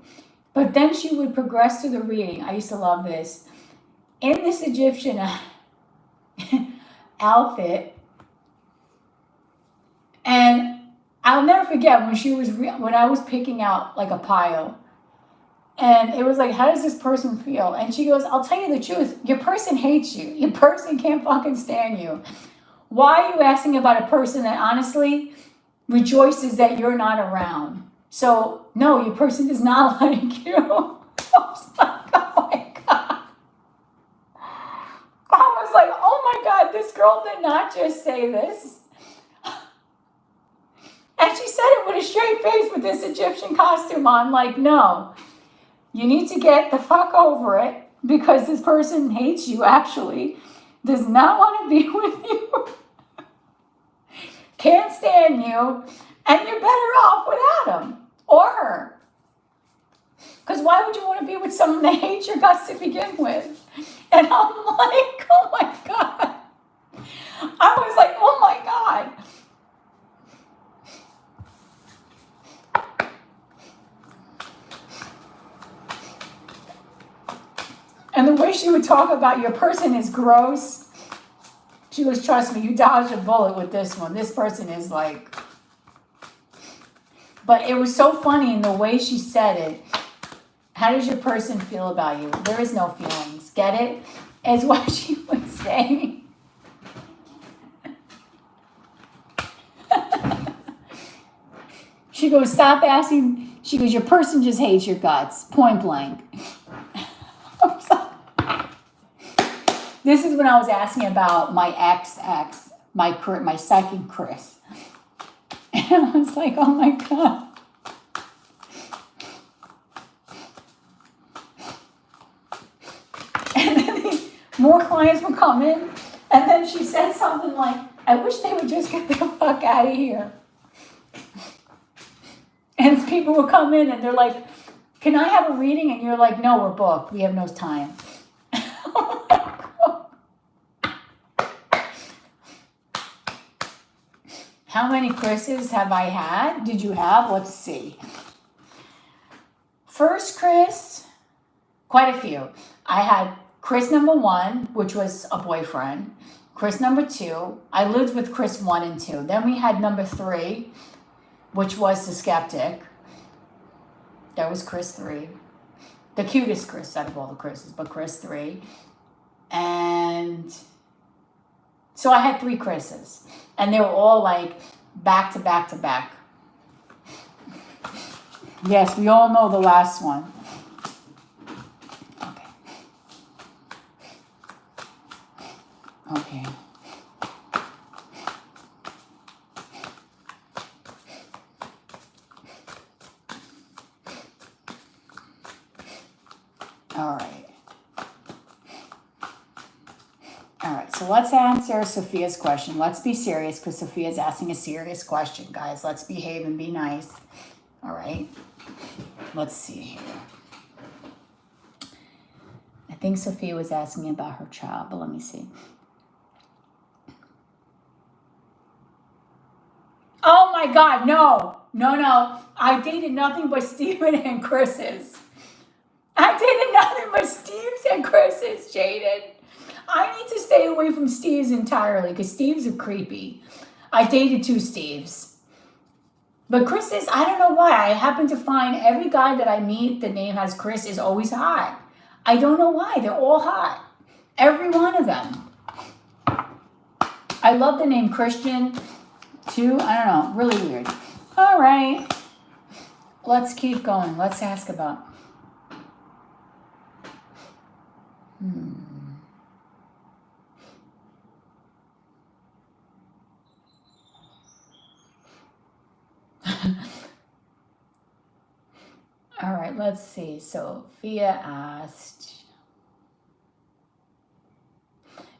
But then she would progress to the reading. I used to love this. In this Egyptian outfit. And I'll never forget when I was picking out like a pile. And it was like, how does this person feel? And she goes, I'll tell you the truth. Your person hates you. Your person can't fucking stand you. Why are you asking about a person that honestly rejoices that you're not around? So, no, your person does not like you. I was like, oh my God. I was like, oh my God, this girl did not just say this. And she said it with a straight face with this Egyptian costume on. Like, no. You need to get the fuck over it because this person hates you, actually. Does not want to be with you. Can't stand you. And you're better off without him or her. Because why would you want to be with someone that hates your guts to begin with? And I'm like, oh my God. I was like, oh my God. And the way she would talk about your person is gross. She goes, trust me, you dodged a bullet with this one. This person is like... But it was so funny in the way she said it. How does your person feel about you? There is no feelings. Get it? Is what she was saying. She goes, stop asking. She goes, your person just hates your guts. Point blank. This is when I was asking about my ex, my second Chris. And I was like, oh my God. And then more clients would come in. And then she said something like, I wish they would just get the fuck out of here. And people would come in and they're like, can I have a reading? And you're like, no, we're booked. We have no time. Oh my God. How many Chris's have I had? Did you have? Let's see. First Chris, quite a few. I had Chris number 1, which was a boyfriend. Chris number 2. I lived with Chris 1 and 2. Then we had number 3, which was the skeptic. That was Chris 3. The cutest Chris out of all the Chris's, but Chris 3. And so I had 3 Chris's. And they were all like back to back to back. Yes, we all know the last one. Okay. Okay. All right. All right, so let's answer Sophia's question. Let's be serious because Sophia's asking a serious question, guys. Let's behave and be nice. All right. Let's see here. I think Sophia was asking about her child, but let me see. Oh my God, no. I dated nothing but Steven and Chris's. I dated nothing but Steve's and Chris's, Jaden. I need to stay away from Steve's entirely because Steve's are creepy. I dated 2 Steves. But Chris is, I don't know why. I happen to find every guy that I meet, the name has Chris, is always hot. I don't know why. They're all hot. Every one of them. I love the name Christian, too. I don't know. Really weird. All right. Let's keep going. Let's ask about... All right, let's see. Sophia asked,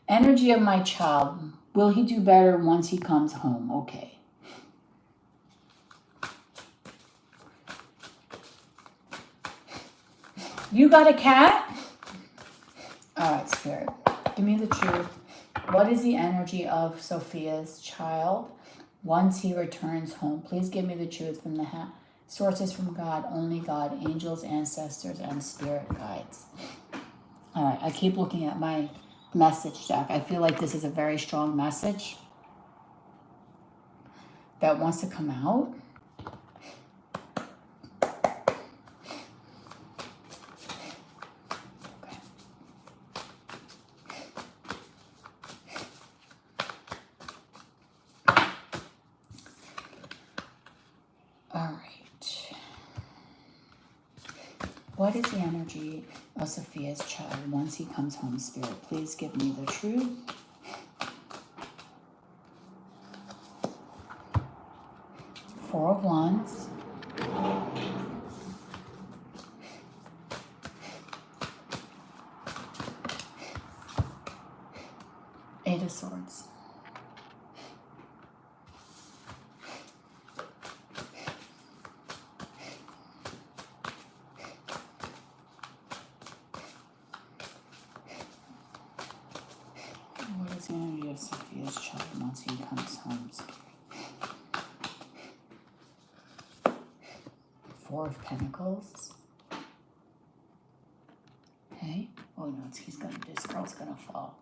energy of my child, will he do better once he comes home? Okay. You got a cat? All right, Spirit, give me the truth. What is the energy of Sophia's child once he returns home? Please give me the truth from the sources from God, only God, angels, ancestors, and spirit guides. All right, I keep looking at my message deck. I feel like this is a very strong message that wants to come out. Okay. All right. What is the energy of Sophia's child once he comes home, Spirit? Please give me the truth. Four of Wands. Eight of Swords. What is the energy of Sophia's child once he comes home, Spirit? Four of Pentacles. Okay. Oh no, this girl's gonna fall.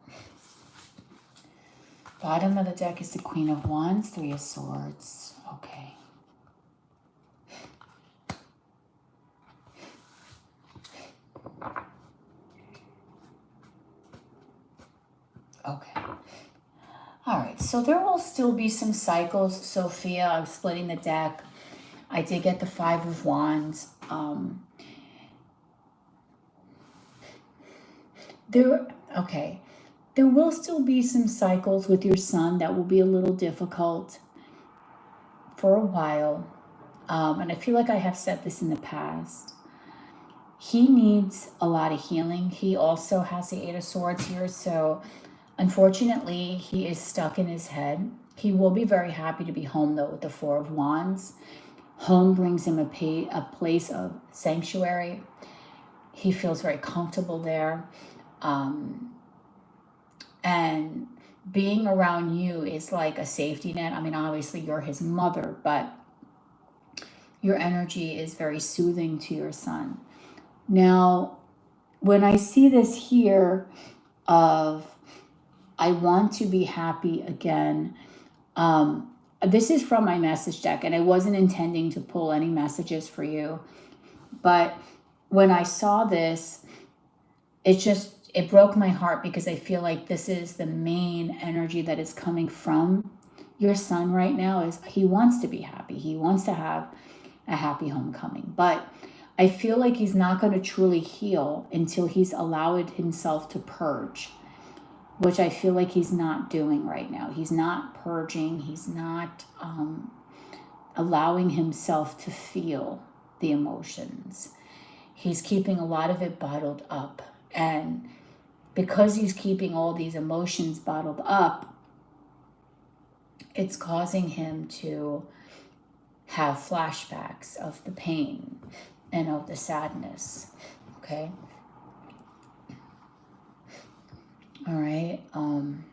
Bottom of the deck is the Queen of Wands, Three of Swords. Okay. Okay. All right, so there will still be some cycles, Sophia. I'm splitting the deck. I did get the Five of Wands. There will still be some cycles with your son that will be a little difficult for a while. And I feel like I have said this in the past. He needs a lot of healing. He also has the Eight of Swords here, so unfortunately, he is stuck in his head. He will be very happy to be home, though, with the Four of Wands. Home brings him a place of sanctuary. He feels very comfortable there. And being around you is like a safety net. I mean, obviously, you're his mother, but your energy is very soothing to your son. Now, when I see this here of I want to be happy again, this is from my message deck, and I wasn't intending to pull any messages for you, But when I saw this, it broke my heart, because I feel like this is the main energy that is coming from your son right now. Is he wants to be happy. He wants to have a happy homecoming. But I feel like he's not going to truly heal until he's allowed himself to purge, which I feel like he's not doing right now. He's not purging. He's not allowing himself to feel the emotions. He's keeping a lot of it bottled up. And because he's keeping all these emotions bottled up, it's causing him to have flashbacks of the pain and of the sadness. Okay? All right. And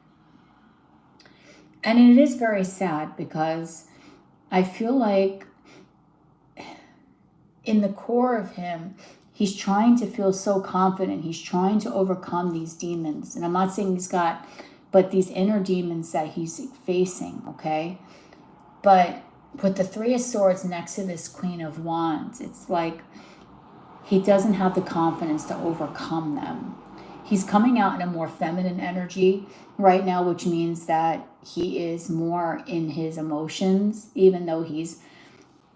it is very sad, because I feel like in the core of him, he's trying to feel so confident. He's trying to overcome these demons. And I'm not saying he's got, but these inner demons that he's facing, okay? But with the Three of Swords next to this Queen of Wands, it's like he doesn't have the confidence to overcome them. He's coming out in a more feminine energy right now, which means that he is more in his emotions. Even though he's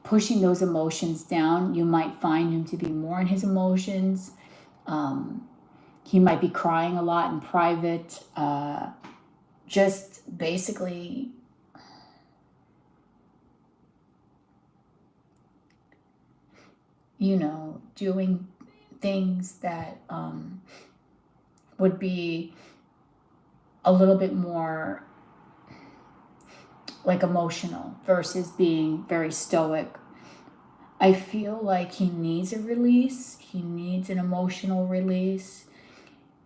pushing those emotions down, you might find him to be more in his emotions. He might be crying a lot in private. Just basically doing things that would be a little bit more like emotional versus being very stoic. I feel like he needs a release. He needs an emotional release.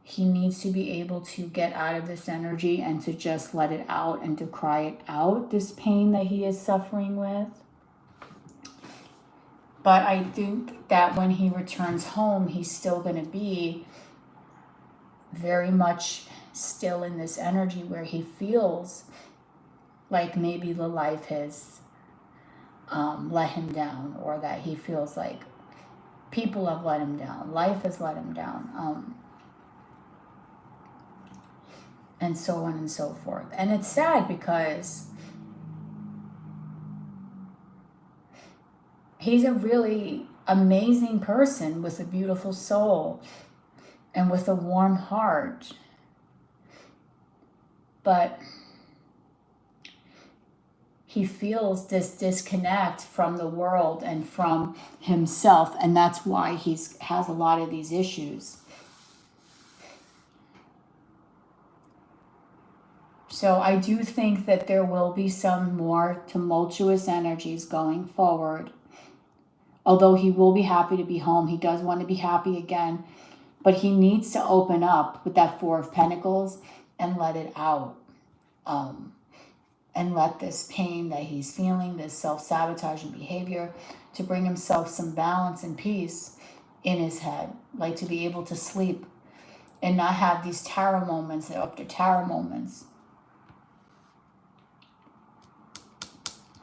He needs to be able to get out of this energy and to just let it out and to cry it out, this pain that he is suffering with. But I think that when he returns home, he's still going to be very much still in this energy where he feels like maybe the life has let him down, or that he feels like people have let him down, life has let him down, and so on and so forth. And it's sad, because he's a really amazing person with a beautiful soul and with a warm heart. But he feels this disconnect from the world and from himself, and that's why he has a lot of these issues. So I do think that there will be some more tumultuous energies going forward. Although he will be happy to be home, he does want to be happy again, but he needs to open up with that Four of Pentacles and let it out. And let this pain that he's feeling, this self-sabotaging behavior, to bring himself some balance and peace in his head. Like to be able to sleep and not have these tarot moments after tarot moments.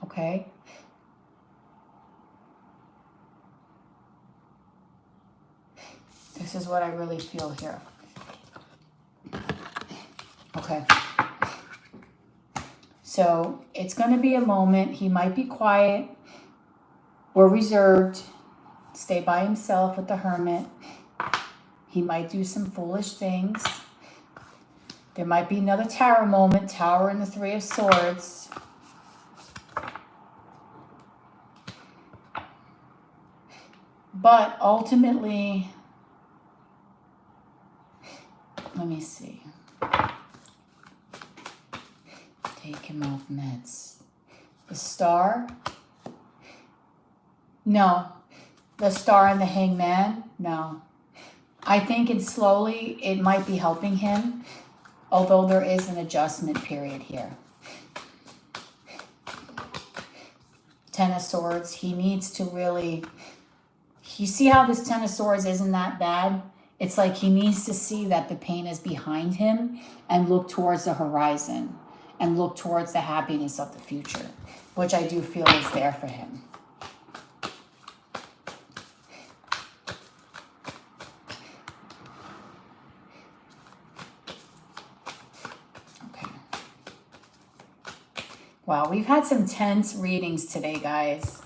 Okay? This is what I really feel here. Okay. So it's going to be a moment. He might be quiet or reserved, stay by himself with the Hermit. He might do some foolish things. There might be another Tower moment, Tower and the Three of Swords. But ultimately, let me see. Take him off meds. The Star? No. The Star and the Hangman? No. I think slowly it might be helping him, although there is an adjustment period here. Ten of Swords, he needs to really... You see how this Ten of Swords isn't that bad? It's like he needs to see that the pain is behind him and look towards the horizon and look towards the happiness of the future, which I do feel is there for him. Wow, we've had some tense readings today, guys.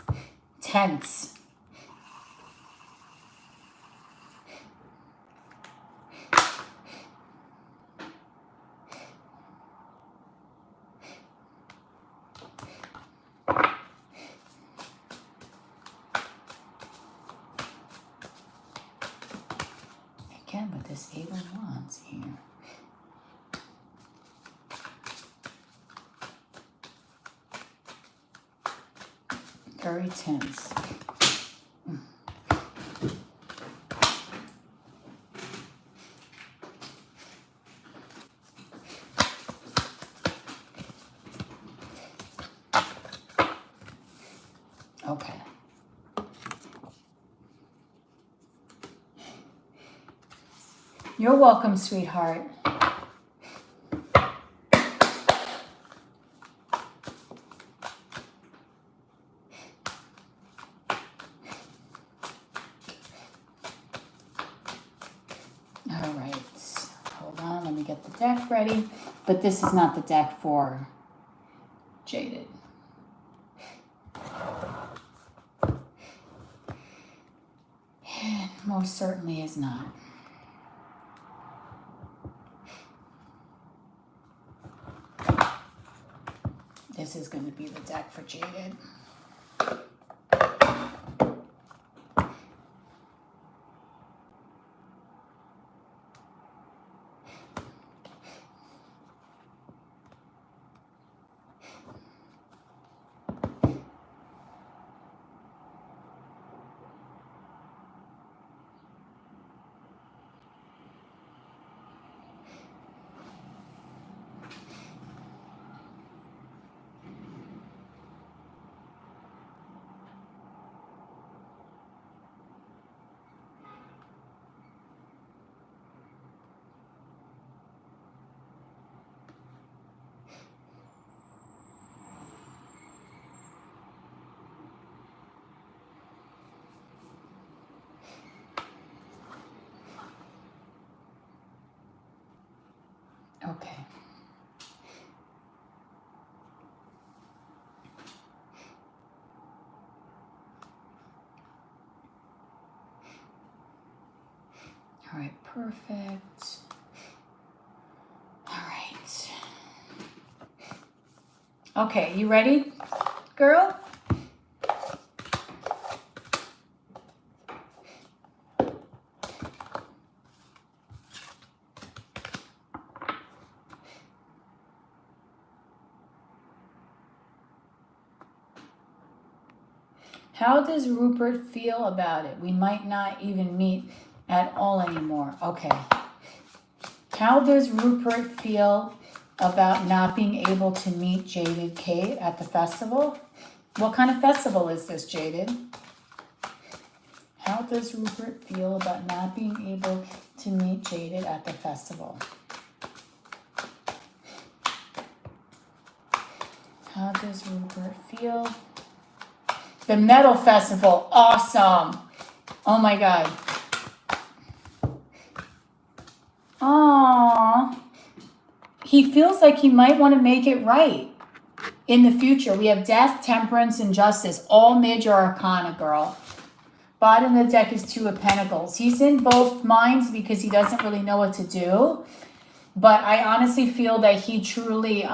Tense. Again, with this Eight of Wands here. Very tense. Okay. You're welcome, sweetheart. All right. Hold on, let me get the deck ready. But this is not the deck for Jaded. It most certainly is not. This is going to be the deck for Jaded. Okay. All right, perfect. All right. Okay, you ready, girl? How does Rupert feel about it? We might not even meet at all anymore. Okay. How does Rupert feel about not being able to meet Jaded Kate at the festival? What kind of festival is this, Jaded? How does Rupert feel about not being able to meet Jaded at the festival? How does Rupert feel? The Metal Festival, awesome. Oh my God. Aww. He feels like he might want to make it right in the future. We have Death, Temperance, and Justice, all major arcana, girl. Bottom of the deck is Two of Pentacles. He's in both minds because he doesn't really know what to do. But I honestly feel that he truly...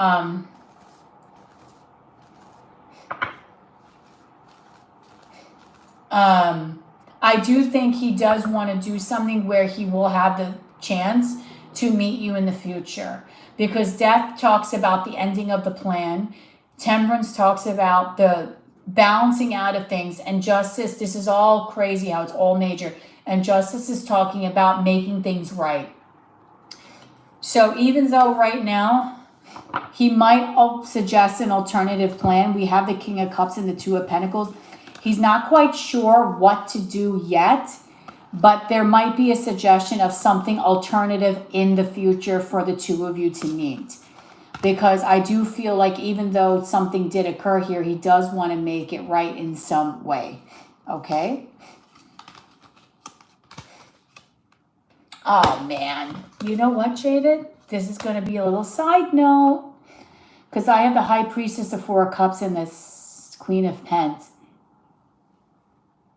I do think he does want to do something where he will have the chance to meet you in the future. Because Death talks about the ending of the plan. Temperance talks about the balancing out of things. And Justice, this is all crazy how it's all major. And Justice is talking about making things right. So even though right now he might suggest an alternative plan. We have the King of Cups and the Two of Pentacles. He's not quite sure what to do yet, but there might be a suggestion of something alternative in the future for the two of you to meet. Because I do feel like even though something did occur here, he does want to make it right in some way. Okay? Oh, man. You know what, Jaded? This is going to be a little side note. Because I have the High Priestess, the Four of Cups, and this Queen of Pence.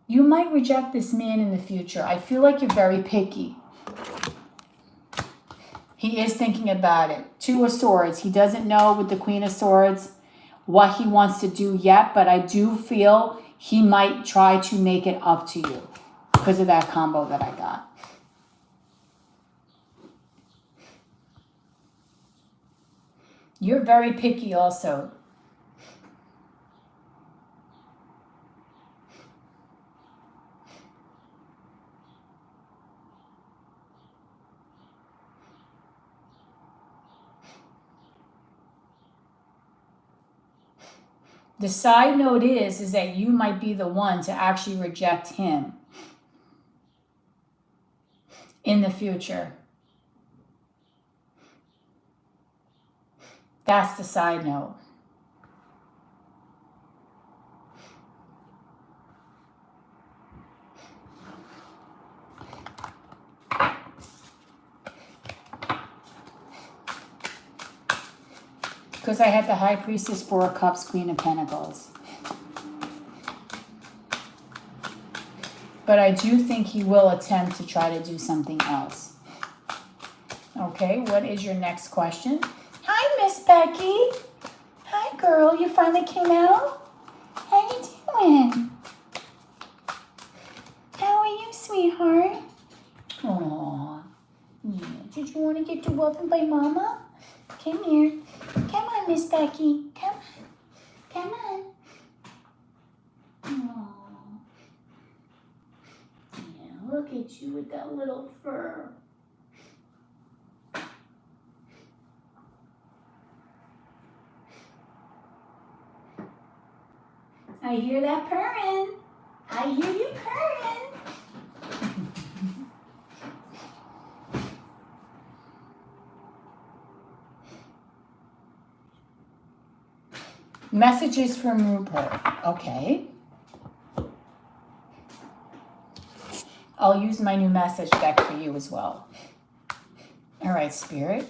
You might reject this man in the future. I feel like you're very picky. He is thinking about it. Two of Swords. He doesn't know with the Queen of Swords what he wants to do yet, but I do feel he might try to make it up to you because of that combo that I got. You're very picky also. The side note is that you might be the one to actually reject him in the future. That's the side note. Because I had the High Priestess, Four of Cups, Queen of Pentacles. But I do think he will attempt to try to do something else. Okay, what is your next question? Hi, Miss Becky. Hi, girl. You finally came out? How you doing? How are you, sweetheart? Aww. Yeah. Did you want to get your welcome by Mama? Come here. Come on, Miss Becky. Come on. Come on. Aww. Yeah, look at you with that little fur. I hear that purring. I hear you purring. Messages from Rupert. Okay. I'll use my new message deck for you as well. All right, Spirit.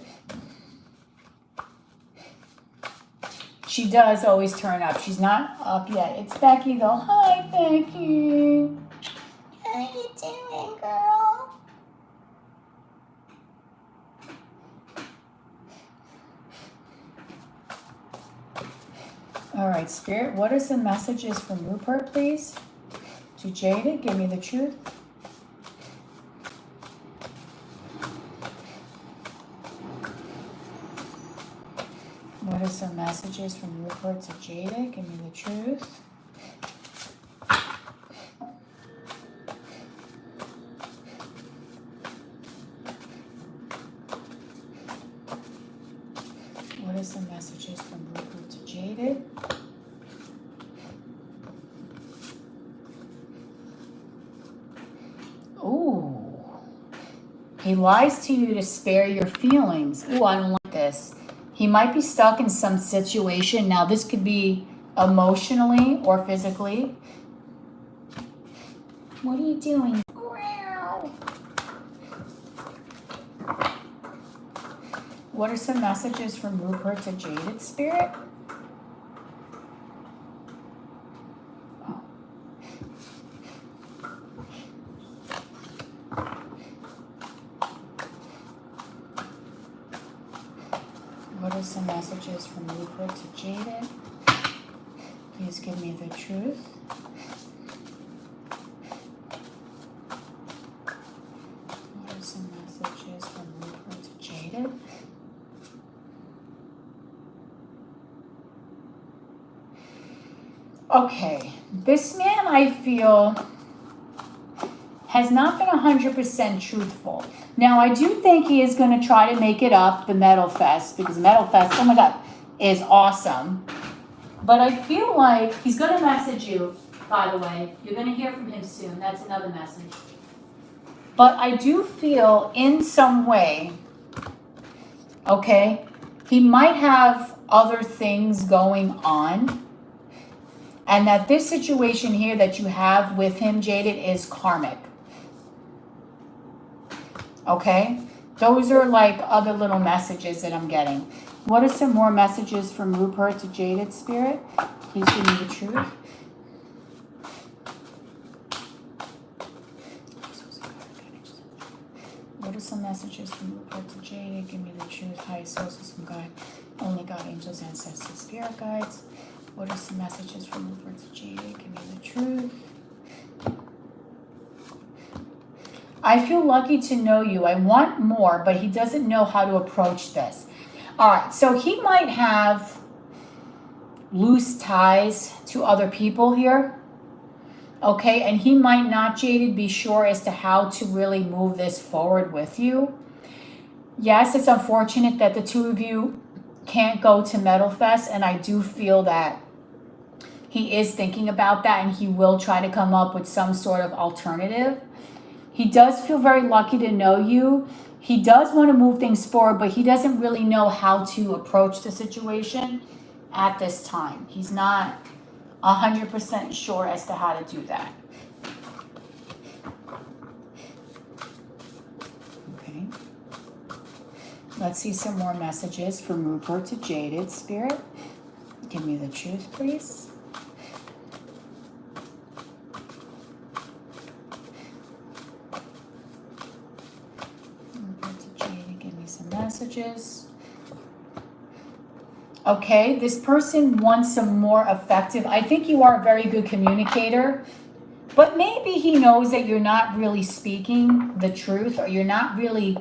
She does always turn up. She's not up yet. It's Becky though. Hi, Becky. How you doing, girl? All right, Spirit, what are some messages from Rupert, please? To Jada, give me the truth. What are some messages from Rupert to Jada? Give me the truth. What are some messages from Rupert to Jada? Ooh. He lies to you to spare your feelings. Ooh, I don't like this. He might be stuck in some situation. Now, this could be emotionally or physically. What are you doing? Wow. What are some messages from Rupert to Jaded, Spirit? Oh. What are some messages from Rupert to Jaded? Please give me the truth. What are some messages from Rupert to Jaded? Okay, this man, I feel, has not been 100% truthful. Now, I do think he is going to try to make it up, the Metal Fest, because Metal Fest, oh my God, is awesome. But I feel like he's going to message you, by the way. You're going to hear from him soon. That's another message. But I do feel in some way, okay, he might have other things going on. And that this situation here that you have with him, Jaded, is karmic. Okay? Those are like other little messages that I'm getting. What are some more messages from Rupert to Jaded Spirit? Please give me the truth. What are some messages from Rupert to Jaded? Give me the truth. Highest sources from God. Only God, angels, ancestors, spirit guides. What are some messages from Rupert to Jaded? Give me the truth. I feel lucky to know you. I want more, but he doesn't know how to approach this. All right, so he might have loose ties to other people here. Okay, and he might not, Jaded, be sure as to how to really move this forward with you. Yes, it's unfortunate that the two of you can't go to Metal Fest, and I do feel that he is thinking about that, and he will try to come up with some sort of alternative. He does feel very lucky to know you. He does want to move things forward, but he doesn't really know how to approach the situation at this time. He's not 100% sure as to how to do that. Okay. Let's see some more messages from Rupert to Jaded Spirit. Give me the truth, please. Rupert to Jaded, give me some messages. Okay, this person wants some more effective. I think you are a very good communicator, but maybe he knows that you're not really speaking the truth, or you're not really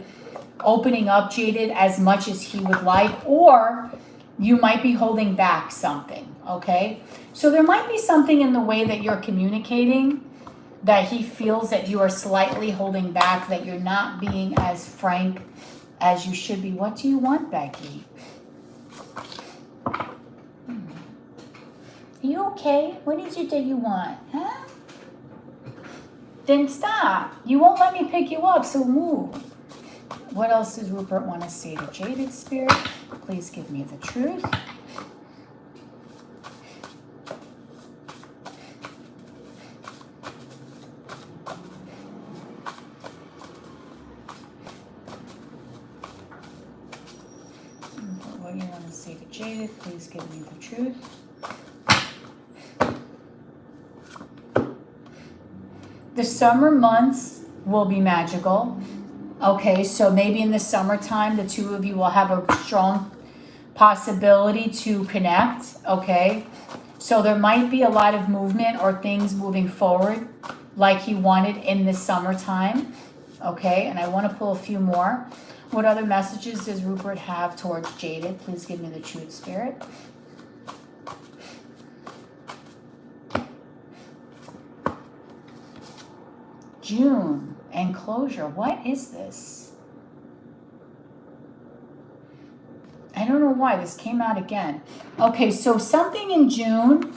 opening up, Jaded, as much as he would like, or you might be holding back something, okay? So there might be something in the way that you're communicating that he feels that you are slightly holding back, that you're not being as frank as you should be. What do you want, Becky? Are you okay? What is it that you want? Huh? Then stop. You won't let me pick you up, so move. What else does Rupert want to say to Jaded Spirit? Please give me the truth. What do you want to say to Jaded? Please give me the truth. The summer months will be magical. Okay, so maybe in the summertime, the two of you will have a strong possibility to connect. Okay, so there might be a lot of movement or things moving forward like he wanted in the summertime. Okay, and I want to pull a few more. What other messages does Rupert have towards Jaded? Please give me the truth, Spirit. June and closure. What is this? I don't know why this came out again. Okay, so something in June